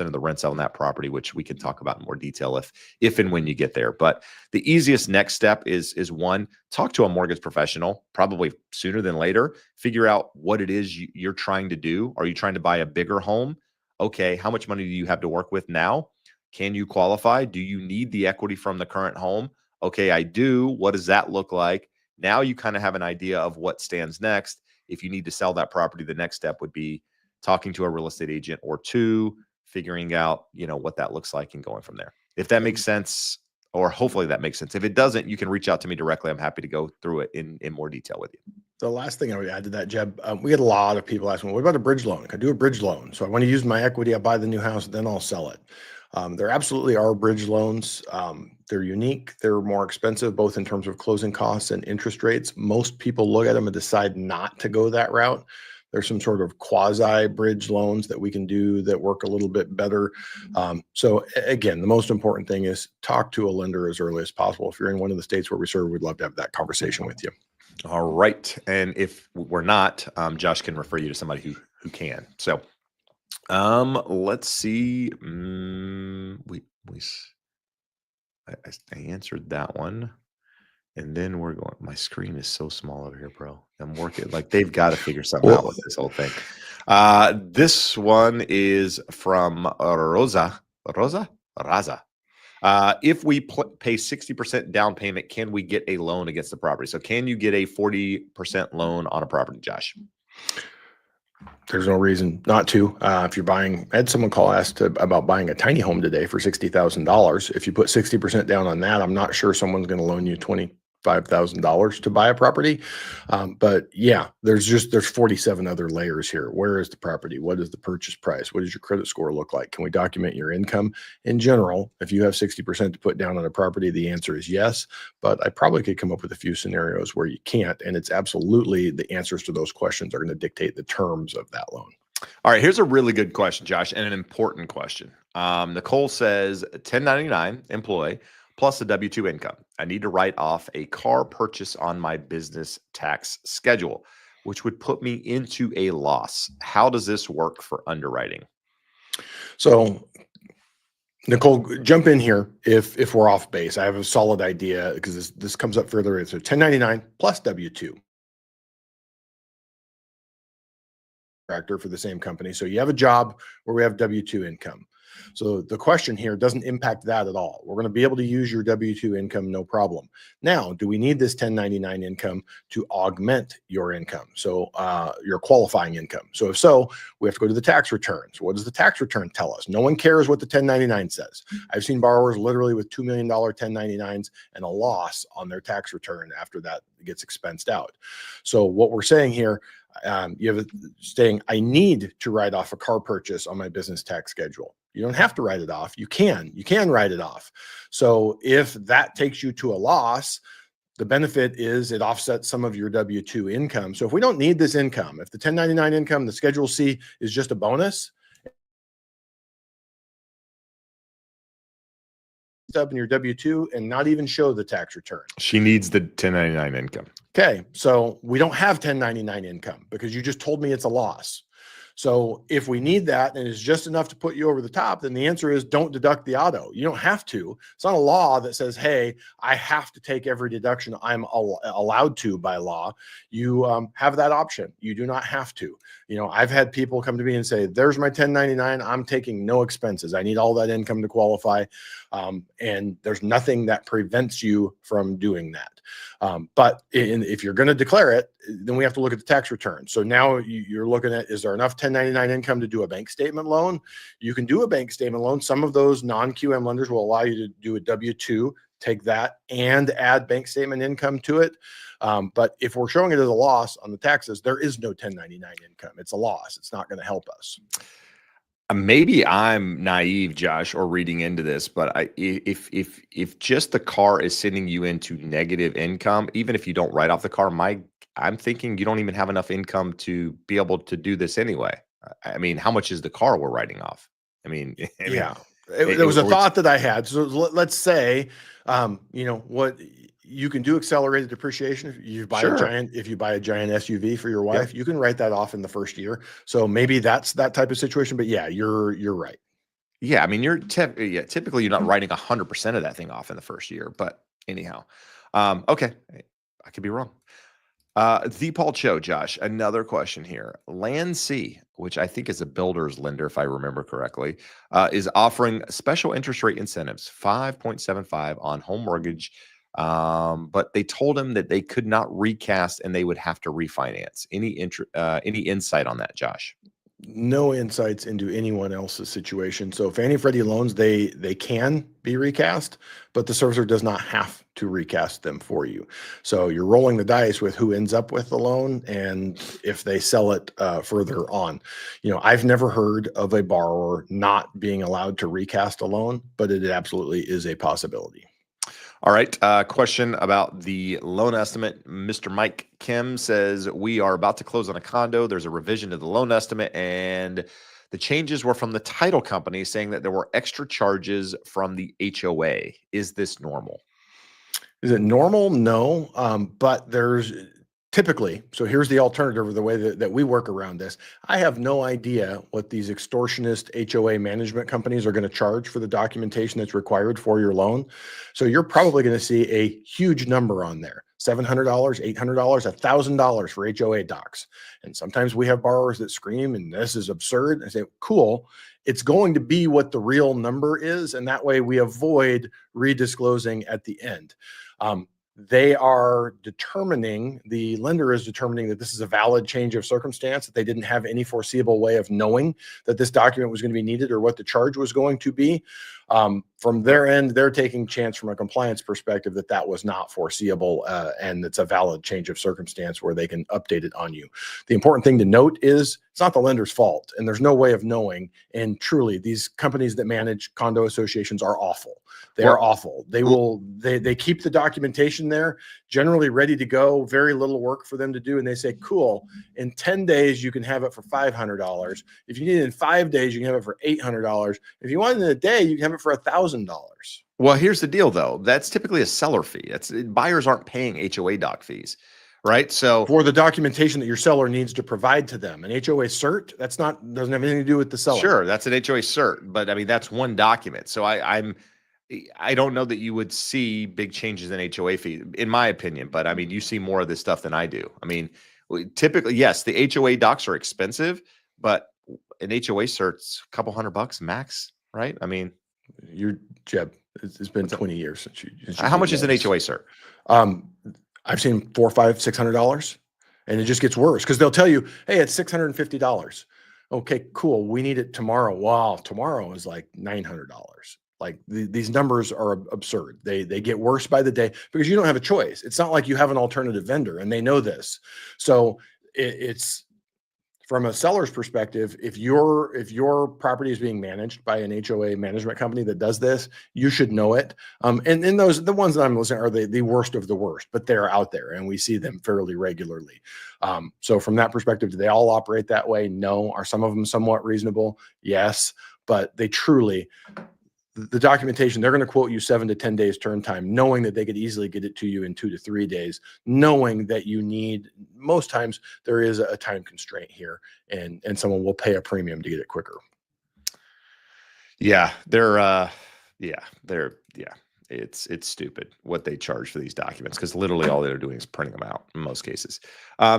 [SPEAKER 1] of the rents on that property, which we can talk about in more detail if and when you get there. But the easiest next step is one, talk to a mortgage professional, probably sooner than later. Figure out what it is you're trying to do. Are you trying to buy a bigger home? Okay, how much money do you have to work with now? Can you qualify? Do you need the equity from the current home? Okay, I do. What does that look like? Now you kind of have an idea of what stands next. If you need to sell that property, the next step would be talking to a real estate agent or two, figuring out, what that looks like and going from there. If that makes sense, or hopefully that makes sense. If it doesn't, you can reach out to me directly. I'm happy to go through it in more detail with you.
[SPEAKER 2] The last thing I would add to that, Jeb, we get a lot of people asking, what about a bridge loan? Can I do a bridge loan? So I want to use my equity, I buy the new house, then I'll sell it. There absolutely are bridge loans. They're unique. They're more expensive, both in terms of closing costs and interest rates. Most people look at them and decide not to go that route. There's some sort of quasi bridge loans that we can do that work a little bit better. So again, the most important thing is talk to a lender as early as possible. If you're in one of the states where we serve, we'd love to have that conversation with you.
[SPEAKER 1] All right. And if we're not, Josh can refer you to somebody who can. So let's see. I answered that one. And then we're going, my screen is so small over here, bro. I'm working like they've got to figure something out with this whole thing. This one is from Raza. If we pay 60% down payment, can we get a loan against the property? So can you get a 40% loan on a property, Josh?
[SPEAKER 2] There's no reason not to. If you're buying, I had someone asked about buying a tiny home today for $60,000. If you put 60% down on that, I'm not sure someone's going to loan you $25,000 to buy a property. But yeah, there's 47 other layers here. Where is the property? What is the purchase price? What does your credit score look like? Can we document your income? In general, if you have 60% to put down on a property, the answer is yes. But I probably could come up with a few scenarios where you can't. And it's absolutely the answers to those questions are going to dictate the terms of that loan.
[SPEAKER 1] All right, here's a really good question, Josh, and an important question. Nicole says 1099 employee plus a W-2 income. I need to write off a car purchase on my business tax schedule, which would put me into a loss. How does this work for underwriting?
[SPEAKER 2] So Nicole, jump in here if we're off base. I have a solid idea because this comes up further. It's a 1099 plus W-2 contractor for the same company. So you have a job where we have W-2 income. So the question here doesn't impact that at all. We're going to be able to use your W-2 income, no problem. Now, do we need this 1099 income to augment your income? So your qualifying income. So if so, we have to go to the tax returns. What does the tax return tell us? No one cares what the 1099 says. I've seen borrowers literally with $2 million 1099s and a loss on their tax return after that gets expensed out. So what we're saying here, you have saying, I need to write off a car purchase on my business tax schedule. You don't have to write it off. You can write it off. So if that takes you to a loss, the benefit is it offsets some of your W-2 income. So if we don't need this income, if the 1099 income, the Schedule C is just a bonus, up in your W-2 and not even show the tax return.
[SPEAKER 1] She needs the 1099 income.
[SPEAKER 2] Okay, so we don't have 1099 income because you just told me it's a loss. So if we need that and it's just enough to put you over the top, then the answer is don't deduct the auto. You don't have to. It's not a law that says, hey, I have to take every deduction I'm allowed to by law. You have that option. You do not have to. I've had people come to me and say, there's my 1099. I'm taking no expenses. I need all that income to qualify. And there's nothing that prevents you from doing that. But if you're going to declare it, then we have to look at the tax return. So now you're looking at, is there enough 1099 income to do a bank statement loan? You can do a bank statement loan. Some of those non-QM lenders will allow you to do a W-2, take that and add bank statement income to it. But if we're showing it as a loss on the taxes, there is no 1099 income. It's a loss. It's not going to help us.
[SPEAKER 1] Maybe I'm naive, Josh, or reading into this, but if just the car is sending you into negative income, even if you don't write off the car, I'm thinking you don't even have enough income to be able to do this anyway. I mean, how much is the car we're writing off?
[SPEAKER 2] Yeah, there was a thought that I had. So let's say, what you can do accelerated depreciation. If you buy
[SPEAKER 1] Sure.
[SPEAKER 2] if you buy a giant SUV for your wife, you can write that off in the first year. So maybe that's that type of situation. But yeah, you're right.
[SPEAKER 1] Yeah, I mean, typically you're not writing 100% of that thing off in the first year. But anyhow, okay, I could be wrong. The Paul Cho, Josh, another question here. Land C, which I think is a builder's lender, if I remember correctly, is offering special interest rate incentives, 5.75 on home mortgage. But they told him that they could not recast and they would have to refinance. Any insight on that, Josh?
[SPEAKER 2] No insights into anyone else's situation. So Fannie and Freddie loans, they can be recast, but the servicer does not have to recast them for you. So you're rolling the dice with who ends up with the loan and if they sell it further on. I've never heard of a borrower not being allowed to recast a loan, but it absolutely is a possibility.
[SPEAKER 1] All right. Question about the loan estimate. Mr. Mike Kim says, we are about to close on a condo. There's a revision to the loan estimate, and the changes were from the title company saying that there were extra charges from the HOA. Is this normal?
[SPEAKER 2] Is it normal? No. But there's typically, so here's the alternative or the way that we work around this. I have no idea what these extortionist HOA management companies are going to charge for the documentation that's required for your loan. So you're probably going to see a huge number on there, $700, $800, $1,000 for HOA docs. And sometimes we have borrowers that scream, and this is absurd. I say, cool. It's going to be what the real number is. And that way we avoid redisclosing at the end. They are determining, the lender is determining that this is a valid change of circumstance, that they didn't have any foreseeable way of knowing that this document was going to be needed or what the charge was going to be. From their end, they're taking chance from a compliance perspective that was not foreseeable and it's a valid change of circumstance where they can update it on you. The important thing to note is it's not the lender's fault and there's no way of knowing. And truly, these companies that manage condo associations are awful. They are awful. They keep the documentation there, generally ready to go, very little work for them to do. And they say, cool, in 10 days, you can have it for $500. If you need it in 5 days, you can have it for $800. If you want it in a day, you can have it for $1,000.
[SPEAKER 1] Well, here's the deal, though. That's typically a seller fee. Buyers aren't paying HOA doc fees, right? So
[SPEAKER 2] for the documentation that your seller needs to provide to them, an HOA cert, doesn't have anything to do with the seller.
[SPEAKER 1] Sure, that's an HOA cert, but I mean that's one document. So I don't know that you would see big changes in HOA fee, in my opinion. But I mean, you see more of this stuff than I do. I mean, typically, yes, the HOA docs are expensive, but an HOA cert's a couple $100 max, right? I mean,
[SPEAKER 2] Jeb, it's been 20 years since you
[SPEAKER 1] how much is an HOA cert?
[SPEAKER 2] I've seen $400, $500, $600, and it just gets worse because they'll tell you, hey, it's $650. Okay, cool. We need it tomorrow. Wow, tomorrow is like $900. Like these numbers are absurd. They get worse by the day because you don't have a choice. It's not like you have an alternative vendor and they know this. So it's from a seller's perspective, if your property is being managed by an HOA management company that does this, you should know it. And the ones that I'm listening are the worst of the worst, but they're out there and we see them fairly regularly. So from that perspective, do they all operate that way? No. Are some of them somewhat reasonable? Yes. But they truly, the documentation, they're going to quote you 7 to 10 days turn time, knowing that they could easily get it to you in 2 to 3 days, knowing that you need, most times there is a time constraint here, and someone will pay a premium to get it quicker.
[SPEAKER 1] Yeah, it's stupid what they charge for these documents, because literally all they're doing is printing them out in most cases.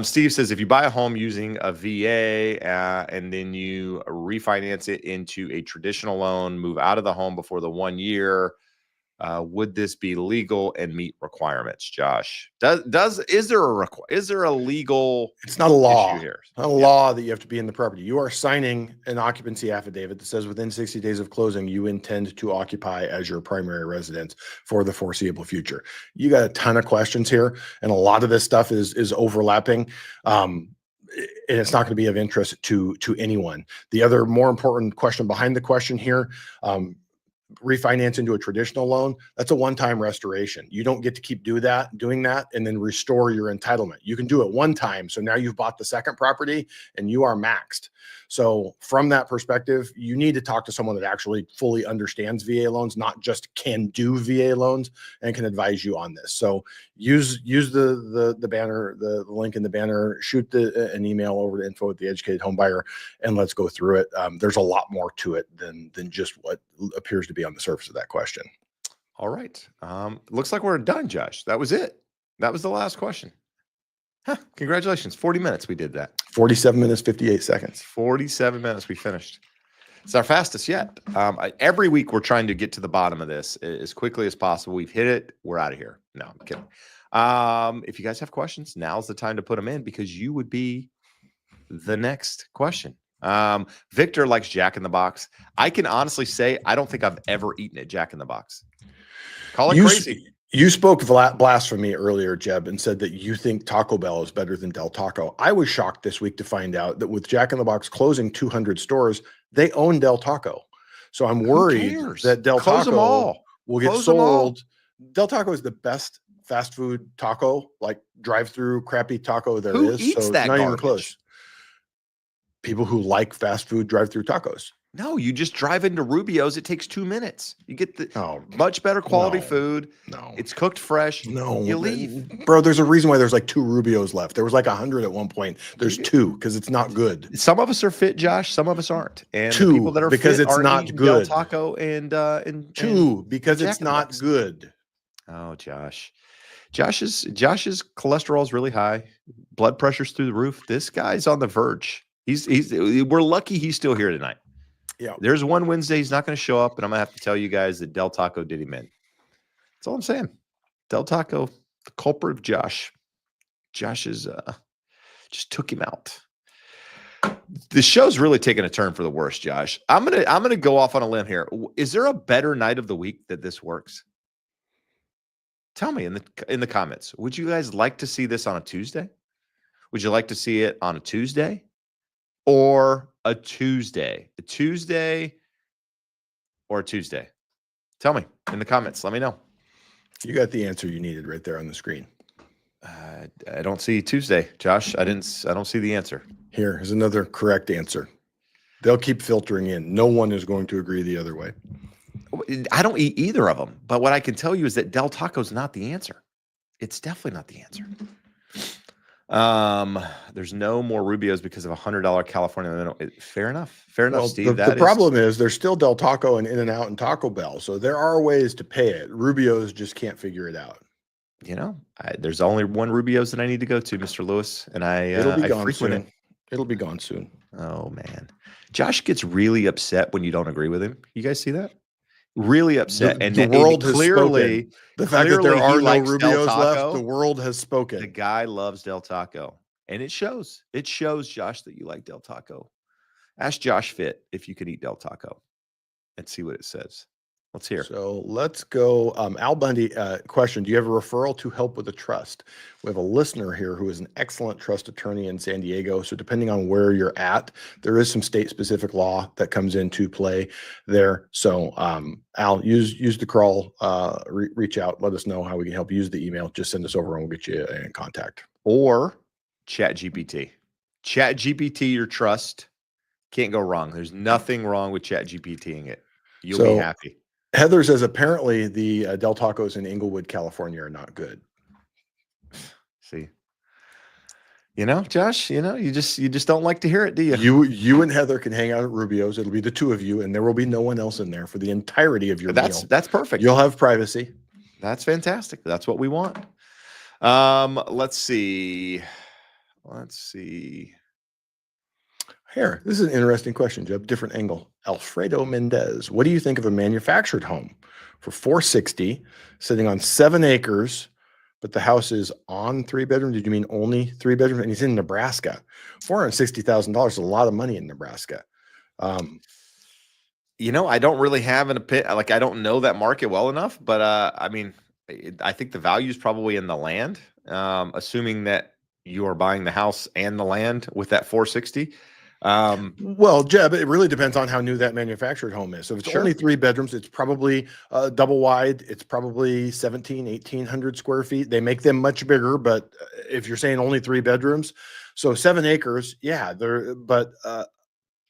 [SPEAKER 1] Steve says, if you buy a home using a VA and then you refinance it into a traditional loan, move out of the home before the 1 year, would this be legal and meet requirements? Josh, is there a legal?
[SPEAKER 2] It's not a law.
[SPEAKER 1] Here?
[SPEAKER 2] Not a law that you have to be in the property. You are signing an occupancy affidavit that says within 60 days of closing, you intend to occupy as your primary residence for the foreseeable future. You got a ton of questions here, and a lot of this stuff is overlapping. And it's not going to be of interest to anyone. The other more important question behind the question here, refinance into a traditional loan, that's a one-time restoration. You don't get to keep doing that and then restore your entitlement. You can do it one time. So now you've bought the second property and you are maxed. So from that perspective, you need to talk to someone that actually fully understands VA loans, not just can do VA loans, and can advise you on this. So use the banner, the link in the banner, shoot an email over to info@theeducatedhomebuyer, and let's go through it. There's a lot more to it than just what appears to be on the surface of that question.
[SPEAKER 1] All right. Looks like we're done, Josh. That was it. That was the last question. Huh, congratulations. 40 minutes we did that.
[SPEAKER 2] 47 minutes, 58 seconds.
[SPEAKER 1] 47 minutes we finished. It's our fastest yet. Every week we're trying to get to the bottom of this as quickly as possible. We've hit it. We're out of here. No, I'm kidding. If you guys have questions, now's the time to put them in, because you would be the next question. Victor likes Jack in the Box. I can honestly say I don't think I've ever eaten at Jack in the Box. Call it crazy.
[SPEAKER 2] You spoke blasphemy earlier, Jeb, and said that you think Taco Bell is better than Del Taco. I was shocked this week to find out that with Jack in the Box closing 200 stores, they own Del Taco. So I'm worried that Del Taco will get sold. Del Taco is the best fast food taco, like drive-through crappy taco there is.
[SPEAKER 1] Who eats
[SPEAKER 2] so
[SPEAKER 1] that
[SPEAKER 2] not
[SPEAKER 1] garbage?
[SPEAKER 2] Even close. People who like fast food drive-through tacos.
[SPEAKER 1] No, you just drive into Rubio's. It takes 2 minutes. You get the much better quality food.
[SPEAKER 2] No,
[SPEAKER 1] it's cooked fresh.
[SPEAKER 2] No,
[SPEAKER 1] you leave,
[SPEAKER 2] bro. There's a reason why there's like 2 Rubio's left. There was like 100 at one point. There's 2 because it's not good.
[SPEAKER 1] Some of us are fit, Josh. Some of us aren't. And
[SPEAKER 2] 2
[SPEAKER 1] the people that are
[SPEAKER 2] because
[SPEAKER 1] fit
[SPEAKER 2] it's not good.
[SPEAKER 1] Del Taco and
[SPEAKER 2] 2 because it's not good.
[SPEAKER 1] Oh, Josh. Josh's cholesterol is really high. Blood pressure's through the roof. This guy's on the verge. We're lucky he's still here tonight.
[SPEAKER 2] Yeah.
[SPEAKER 1] There's one Wednesday he's not going to show up, and I'm going to have to tell you guys that Del Taco did him in. That's all I'm saying. Del Taco, the culprit of Josh. Josh is just took him out. The show's really taking a turn for the worse, Josh. I'm gonna go off on a limb here. Is there a better night of the week that this works? Tell me in the comments. Would you guys like to see this on a Tuesday? Would you like to see it on a Tuesday? Or a Tuesday? A Tuesday or a Tuesday? Tell me in the comments. Let me know.
[SPEAKER 2] You got the answer you needed right there on the screen.
[SPEAKER 1] I don't see Tuesday, Josh. I don't see the answer.
[SPEAKER 2] Here's another correct answer. They'll keep filtering in. No one is going to agree the other way.
[SPEAKER 1] I don't eat either of them. But what I can tell you is that Del Taco is not the answer. It's definitely not the answer. There's no more Rubio's because of $100 California. Fair enough. Fair enough, Steve.
[SPEAKER 2] The problem is there's still Del Taco and In-N-Out and Taco Bell. So there are ways to pay it. Rubio's just can't figure it out.
[SPEAKER 1] You know, there's only one Rubio's that I need to go to, Mr. Lewis, and
[SPEAKER 2] it'll be gone soon. It'll be gone soon.
[SPEAKER 1] Oh man, Josh gets really upset when you don't agree with him. You guys see that? Really upset,
[SPEAKER 2] and the world has
[SPEAKER 1] clearly
[SPEAKER 2] spoken. The fact that there are no Rubio's
[SPEAKER 1] left,
[SPEAKER 2] the world has spoken.
[SPEAKER 1] The guy loves Del Taco, and it shows. It shows, Josh, that you like Del Taco. Ask Josh Fit if you could eat Del Taco, and see what it says. Let's hear.
[SPEAKER 2] So let's go. Al Bundy, question. Do you have a referral to help with a trust? We have a listener here who is an excellent trust attorney in San Diego. So depending on where you're at, there is some state specific law that comes into play there. So Al, use the crawl, reach out, let us know how we can help. Use the email, just send us over and we'll get you in contact.
[SPEAKER 1] Or ChatGPT. ChatGPT, your trust. Can't go wrong. There's nothing wrong with ChatGPTing it. You'll be happy.
[SPEAKER 2] Heather says apparently the Del Tacos in Inglewood, California are not good.
[SPEAKER 1] See, Josh, you just don't like to hear it, do you?
[SPEAKER 2] You and Heather can hang out at Rubio's. It'll be the two of you, and there will be no one else in there for the entirety of your meal.
[SPEAKER 1] That's perfect.
[SPEAKER 2] You'll have privacy.
[SPEAKER 1] That's fantastic. That's what we want. Let's see.
[SPEAKER 2] Here, this is an interesting question, Jeb. Different angle. Alfredo Mendez. What do you think of a manufactured home for 460, sitting on 7 acres, but the house is on 3 bedrooms? Did you mean only 3 bedrooms? And he's in Nebraska. $460,000 is a lot of money in Nebraska.
[SPEAKER 1] I don't really have an opinion. Like, I don't know that market well enough, but I mean, I think the value is probably in the land, assuming that you are buying the house and the land with that 460.
[SPEAKER 2] Well, Jeb, it really depends on how new that manufactured home is. So if it's
[SPEAKER 1] Sure.
[SPEAKER 2] only 3 bedrooms, it's probably double wide. It's probably 1,800 square feet. They make them much bigger, but if you're saying only 3 bedrooms, so 7 acres, yeah,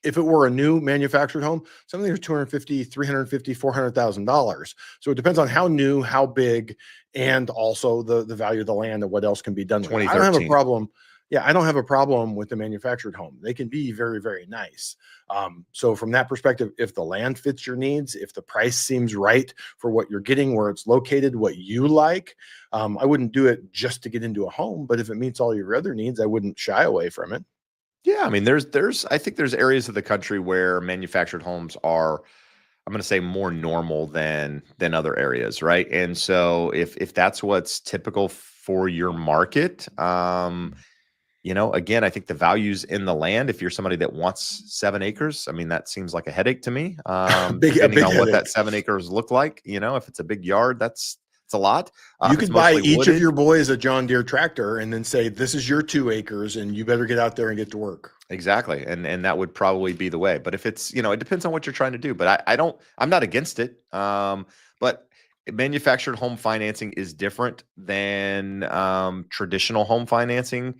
[SPEAKER 2] if it were a new manufactured home, something are $250, $350, $400,000. So it depends on how new, how big, and also the value of the land and what else can be done with it. I don't have a problem. Yeah, I don't have a problem with the manufactured home. They can be very, very nice. So from that perspective, if the land fits your needs, if the price seems right for what you're getting, where it's located, what you like, I wouldn't do it just to get into a home. But if it meets all your other needs, I wouldn't shy away from it.
[SPEAKER 1] Yeah, I mean, I think there's areas of the country where manufactured homes are, I'm going to say, more normal than other areas, right? And so if that's what's typical for your market, again, I think the value's in the land. If you're somebody that wants 7 acres, I mean, that seems like a headache to me. Depending on what that 7 acres look like, if it's a big yard, it's a lot.
[SPEAKER 2] You could buy each of your boys a John Deere tractor and then say, this is your 2 acres and you better get out there and get to work.
[SPEAKER 1] Exactly. And that would probably be the way. But if it's, it depends on what you're trying to do. But I'm not against it. But manufactured home financing is different than traditional home financing.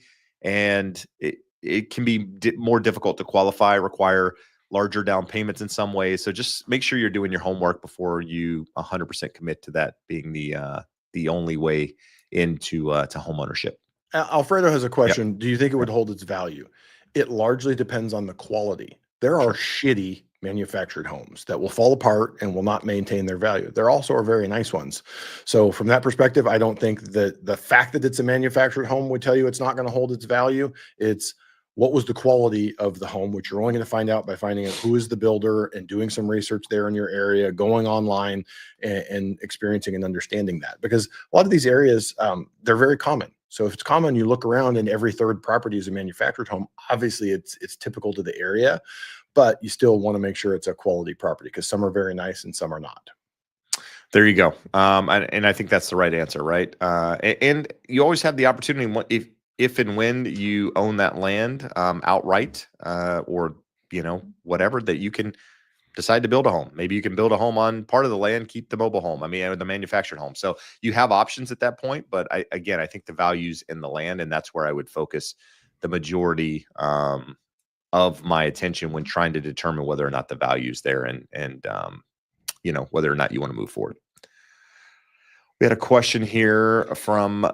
[SPEAKER 1] And it can be more difficult to qualify, require larger down payments in some ways. So just make sure you're doing your homework before you 100% commit to that being the only way into to home ownership.
[SPEAKER 2] Alfredo has a question. Yep. Do you think it would hold its value? It largely depends on the quality. There are shitty manufactured homes that will fall apart and will not maintain their value. There also are very nice ones. So from that perspective, I don't think that the fact that it's a manufactured home would tell you it's not going to hold its value. It's what was the quality of the home, which you're only going to find out by finding out who is the builder and doing some research there in your area, going online and experiencing and understanding that. Because a lot of these areas, they're very common. So if it's common, you look around and every third property is a manufactured home. Obviously, it's typical to the area, but you still want to make sure it's a quality property because some are very nice and some are not.
[SPEAKER 1] There you go. And I think that's the right answer, right? And you always have the opportunity if and when you own that land outright or, whatever, that you can decide to build a home. Maybe you can build a home on part of the land, keep the mobile home. I mean, the manufactured home. So you have options at that point. But I think the value's in the land, and that's where I would focus the majority of my attention when trying to determine whether or not the value's there and whether or not you want to move forward. We had a question here from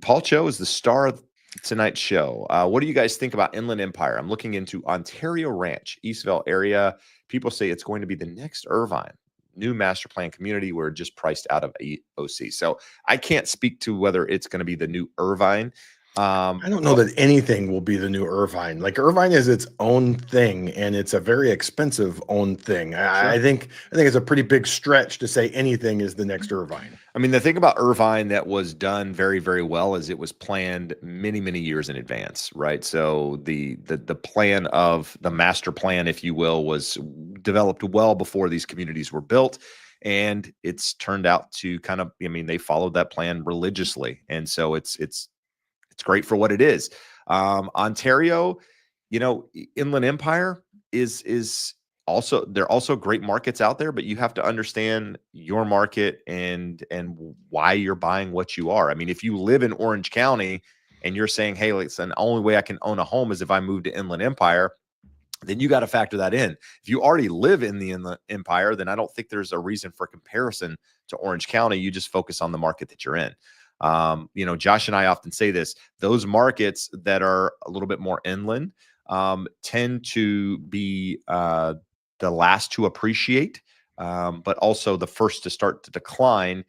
[SPEAKER 1] Paul Cho, is the star of tonight's show. What do you guys think about Inland Empire? I'm looking into Ontario Ranch, Eastvale area. People say it's going to be the next Irvine, new master plan community. We're just priced out of OC. So I can't speak to whether it's going to be the new Irvine.
[SPEAKER 2] I don't know that anything will be the new Irvine. Like Irvine is its own thing, and it's a very expensive own thing. Sure. I think it's a pretty big stretch to say anything is the next Irvine.
[SPEAKER 1] I mean, the thing about Irvine that was done very, very well is it was planned many, many years in advance, right? So the plan of the master plan, if you will, was developed well before these communities were built. And it's turned out to kind of, they followed that plan religiously. And so it's great for what it is. Ontario, Inland Empire is also, they're also great markets out there, but you have to understand your market and why you're buying what you are. I mean, if you live in Orange County and you're saying, hey, listen, the only way I can own a home is if I move to Inland Empire, then you got to factor that in. If you already live in the Empire, then I don't think there's a reason for comparison to Orange County. You just focus on the market that you're in. Josh and I often say this, those markets that are a little bit more inland tend to be the last to appreciate, but also the first to start to decline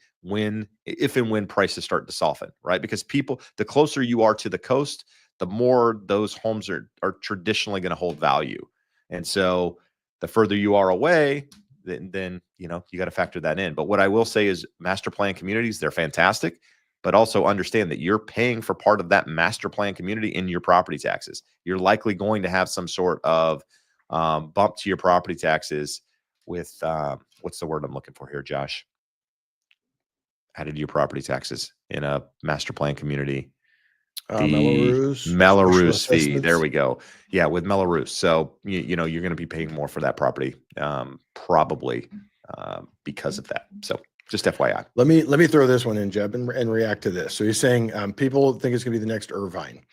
[SPEAKER 1] if and when prices start to soften, right? Because the closer you are to the coast, the more those homes are traditionally going to hold value. And so the further you are away, then you got to factor that in. But what I will say is master plan communities, they're fantastic, but also understand that you're paying for part of that master plan community in your property taxes. You're likely going to have some sort of bump to your property taxes with what's the word I'm looking for here, Josh? Added to your property taxes in a master plan community. Melrose fee. There we go. Yeah, with Melrose. So you're going to be paying more for that property, probably because of that. So just FYI.
[SPEAKER 2] Let me throw this one in, Jeb, and react to this. So he's saying people think it's going to be the next Irvine.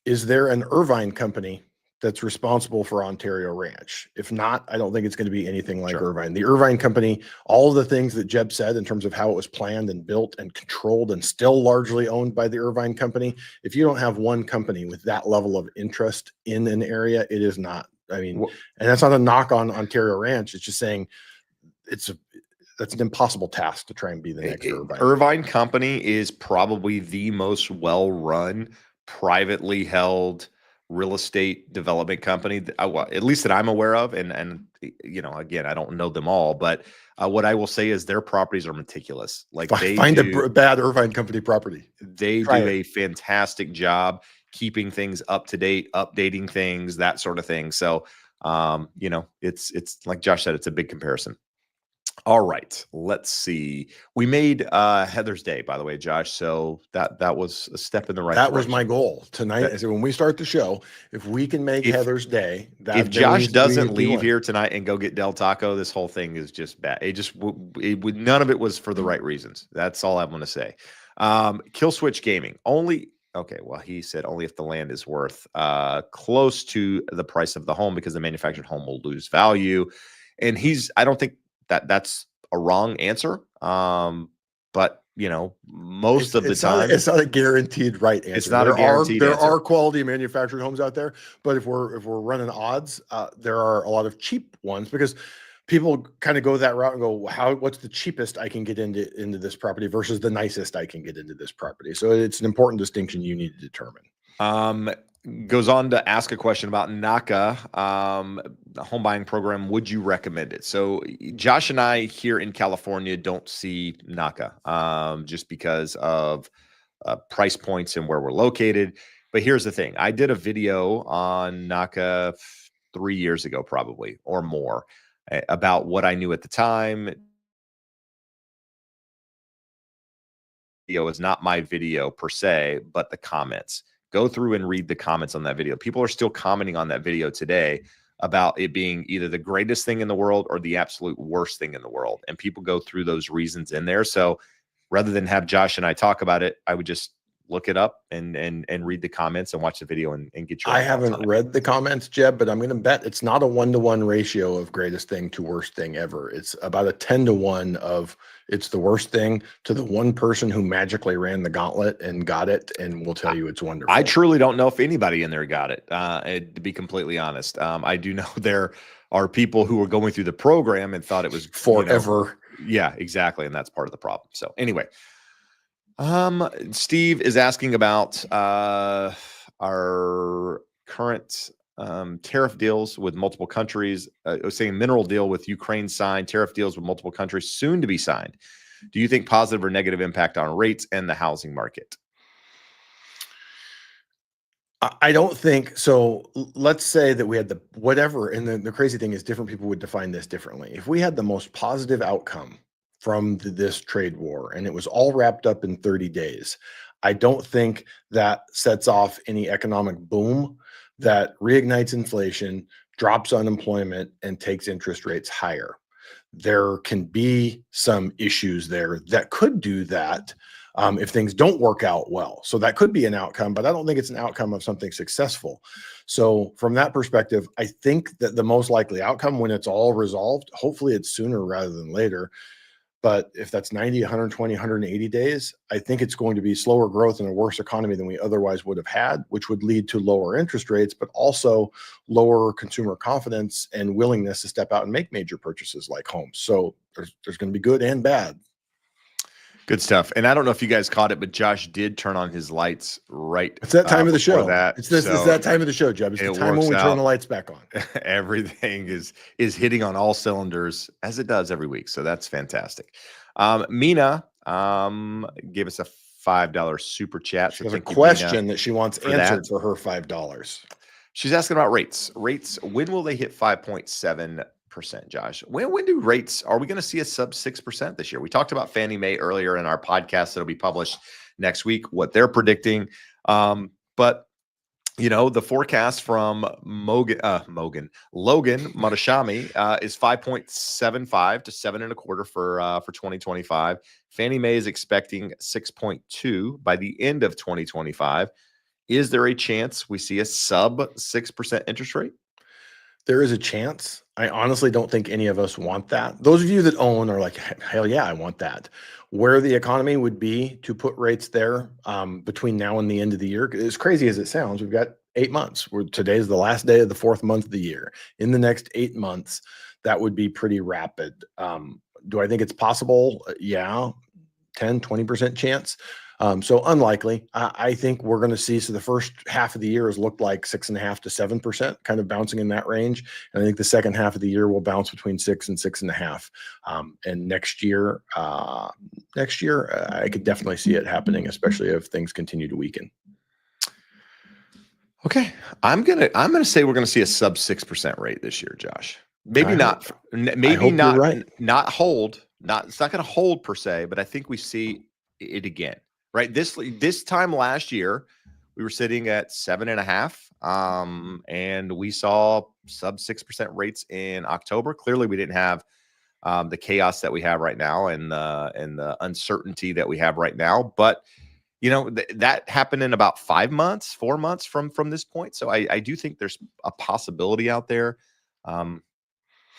[SPEAKER 2] Is there an Irvine company that's responsible for Ontario Ranch? If not, I don't think it's going to be anything like Irvine. The Irvine company, all of the things that Jeb said in terms of how it was planned and built and controlled and still largely owned by the Irvine company. If you don't have one company with that level of interest in an area, it is not. I mean, and that's not a knock on Ontario Ranch. It's just saying that's an impossible task to try and be the next Irvine.
[SPEAKER 1] Irvine company is probably the most well-run, privately held real estate development company, at least that I'm aware of. And again, I don't know them all, but what I will say is their properties are meticulous. Like
[SPEAKER 2] find a bad Irvine company property.
[SPEAKER 1] They do a fantastic job keeping things up to date, updating things, that sort of thing. So, it's like Josh said, it's a big comparison. All right, let's see. We made Heather's Day, by the way, Josh. So that was a step in the right direction.
[SPEAKER 2] That was my goal tonight. I said, when we start the show, if we can make Heather's Day,
[SPEAKER 1] if Josh doesn't leave here tonight and go get Del Taco, this whole thing is just bad. None of it was for the right reasons. That's all I'm going to say. Kill Switch Gaming only. Okay, well, he said only if the land is worth close to the price of the home, because the manufactured home will lose value. And I don't think that's a wrong answer. But most of the time,
[SPEAKER 2] it's not a guaranteed right answer.
[SPEAKER 1] It's not a guaranteed
[SPEAKER 2] answer.
[SPEAKER 1] There
[SPEAKER 2] are quality manufactured homes out there, but if we're running odds, there are a lot of cheap ones, because people kind of go that route and go, what's the cheapest I can get into this property versus the nicest I can get into this property. So it's an important distinction you need to determine.
[SPEAKER 1] Goes on to ask a question about NACA, the home buying program. Would you recommend it? So Josh and I here in California don't see NACA just because of price points and where we're located. But here's the thing. I did a video on NACA 3 years ago, probably, or more, about what I knew at the time. Video is not my video per se, but the comments. Go through and read the comments on that video. People are still commenting on that video today about it being either the greatest thing in the world or the absolute worst thing in the world. And people go through those reasons in there. So rather than have Josh and I talk about it, I would just look it up and read the comments and watch the video and get your.
[SPEAKER 2] I haven't read the comments, Jeb, but I'm going to bet it's not a 1-to-1 ratio of greatest thing to worst thing ever. It's about a 10-to-1 of it's the worst thing to the one person who magically ran the gauntlet and got it and will tell you it's wonderful.
[SPEAKER 1] I truly don't know if anybody in there got it, to be completely honest. I do know there are people who were going through the program and thought it was
[SPEAKER 2] forever.
[SPEAKER 1] Yeah, exactly. And that's part of the problem. So anyway, Steve is asking about our current tariff deals with multiple countries. Saying mineral deal with Ukraine signed, tariff deals with multiple countries soon to be signed. Do you think positive or negative impact on rates and the housing market?
[SPEAKER 2] I don't think so. Let's say that we had whatever, and the crazy thing is different people would define this differently. If we had the most positive outcome from this trade war and it was all wrapped up in 30 days, I don't think that sets off any economic boom that reignites inflation, drops unemployment, and takes interest rates higher. There can be some issues there that could do that. if things don't work out well. So that could be an outcome, but I don't think it's an outcome of something successful. So from that perspective, I think that the most likely outcome when it's all resolved, hopefully it's sooner rather than later. But if that's 90, 120, 180 days, I think it's going to be slower growth and a worse economy than we otherwise would have had, which would lead to lower interest rates, but also lower consumer confidence and willingness to step out and make major purchases like homes. So there's going to be good and bad.
[SPEAKER 1] Good stuff. And I don't know if you guys caught it, but Josh did turn on his lights right.
[SPEAKER 2] It's that time of the show.
[SPEAKER 1] That.
[SPEAKER 2] It's that time of the show, Jeb. It's the time when we turn the lights back on.
[SPEAKER 1] Everything is hitting on all cylinders as it does every week. So that's fantastic. Mina gave us a $5 super chat.
[SPEAKER 2] So there's a question that she wants answered for her $5.
[SPEAKER 1] She's asking about rates. Rates, when will they hit 5.7%, Josh? When do rates, are we going to see a sub 6% this year? We talked about Fannie Mae earlier in our podcast that'll be published next week, what they're predicting. But you know, the forecast from Logan Matashami is 5.75 to 7.25 for 2025. Fannie Mae is expecting 6.2 by the end of 2025. Is there a chance we see a sub 6% interest rate?
[SPEAKER 2] There is a chance. I honestly don't think any of us want that. Those of you that own are like, hell yeah, I want that. Where the economy would be to put rates there between now and the end of the year, as crazy as it sounds, we've got 8 months. Today's the last day of the 4th month of the year. In the next 8 months, that would be pretty rapid. Do I think it's possible? Yeah, 10, 20% chance. So unlikely. I think we're going to see, so the first half of the year has looked like 6.5 to 7%, kind of bouncing in that range. And I think the second half of the year will bounce between 6 and 6.5. And next year, I could definitely see it happening, especially if things continue to weaken.
[SPEAKER 1] Okay. I'm gonna say we're gonna see a sub 6% rate this year, Josh. Maybe not hold. It's not gonna hold per se, but I think we see it again. Right. This time last year, we were sitting at 7.5, and we saw sub 6% rates in October. Clearly, we didn't have the chaos that we have right now and the uncertainty that we have right now. But you know that happened in about 4 months from this point. So I do think there's a possibility out there.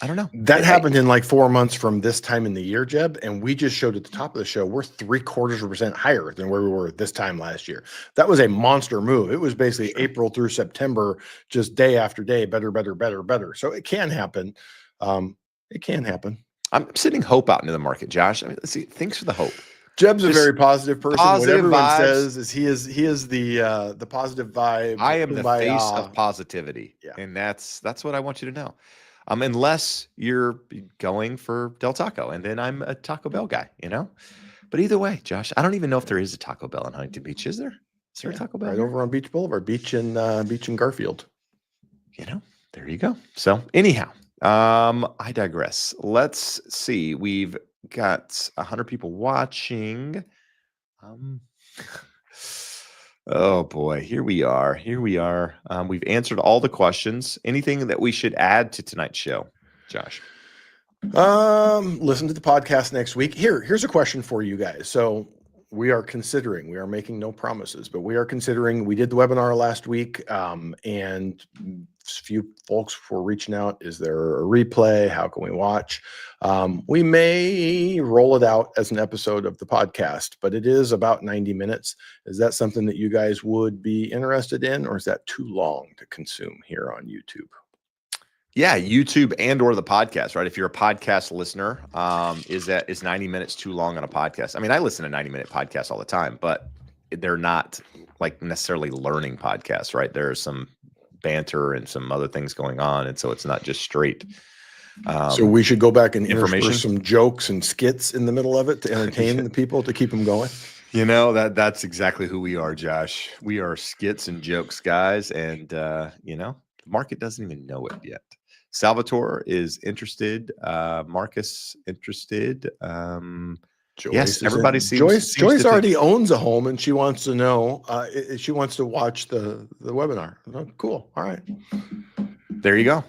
[SPEAKER 1] I don't know.
[SPEAKER 2] That happened in like 4 months from this time in the year, Jeb. And we just showed at the top of the show, we're 0.75% higher than where we were this time last year. That was a monster move. It was basically April through September, just day after day, better. So it can happen. It can happen.
[SPEAKER 1] I'm sending hope out into the market, Josh. I mean, let's see. Thanks for the hope.
[SPEAKER 2] Jeb's a very positive person.
[SPEAKER 1] Positive
[SPEAKER 2] what everyone
[SPEAKER 1] vibes.
[SPEAKER 2] Says is he is the positive vibe.
[SPEAKER 1] I am the face of positivity. Yeah. And that's what I want you to know. Unless you're going for Del Taco, and then I'm a Taco Bell guy, you know. But either way, Josh, I don't even know if there is a Taco Bell in Huntington Beach. Is there? Is there a Taco Bell?
[SPEAKER 2] Right over on Beach Boulevard, Beach and Garfield.
[SPEAKER 1] You know, there you go. So anyhow, I digress. Let's see. We've got 100 people watching. Oh boy, here we are. We've answered all the questions. Anything that we should add to tonight's show, Josh?
[SPEAKER 2] Listen to the podcast next week. Here's a question for you guys. So we are making no promises, but we are considering, we did the webinar last week, and few folks were reaching out. Is there a replay? How can we watch? We may roll it out as an episode of the podcast, but it is about 90 minutes. Is that something that you guys would be interested in, or is that too long to consume here on YouTube?
[SPEAKER 1] Yeah, YouTube and or the podcast, right? If you're a podcast listener, is 90 minutes too long on a podcast? I mean, I listen to 90-minute podcasts all the time, but they're not like necessarily learning podcasts, right? There's some banter and some other things going on, and so it's not just straight.
[SPEAKER 2] So we should go back and intersperse some jokes and skits in the middle of it to entertain the people, to keep them going.
[SPEAKER 1] You know, that's exactly who we are, Josh. We are skits and jokes guys, and you know, the market doesn't even know it yet. Salvatore is interested. Marcus interested.
[SPEAKER 2] Joyce,
[SPEAKER 1] yes, everybody seems.
[SPEAKER 2] Joyce already owns a home, and she wants to know. She wants to watch the webinar. Oh, cool. All right.
[SPEAKER 1] There you go.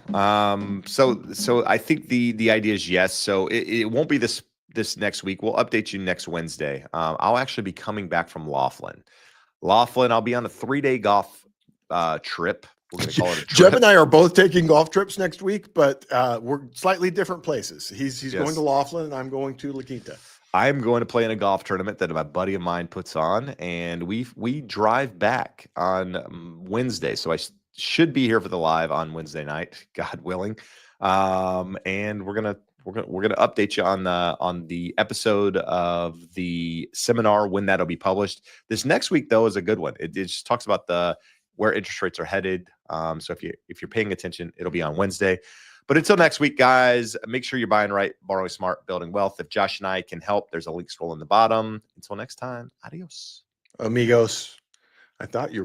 [SPEAKER 1] So I think the idea is yes. So it won't be this this next week. We'll update you next Wednesday. I'll actually be coming back from Laughlin. I'll be on a 3-day golf trip. We're going to call it a trip.
[SPEAKER 2] Jeb and I are both taking golf trips next week, but we're slightly different places. He's going to Laughlin, and I'm going to La Quinta.
[SPEAKER 1] I'm going to play in a golf tournament that my buddy of mine puts on, and we drive back on Wednesday. So I should be here for the live on Wednesday night, God willing. And we're gonna update you on the episode of the seminar when that'll be published. This next week though is a good one. It just talks about where interest rates are headed. So if you're paying attention, it'll be on Wednesday. But until next week, guys, make sure you're buying right, borrowing smart, building wealth. If Josh and I can help, there's a link scrolling in the bottom. Until next time, adios.
[SPEAKER 2] Amigos. I thought you were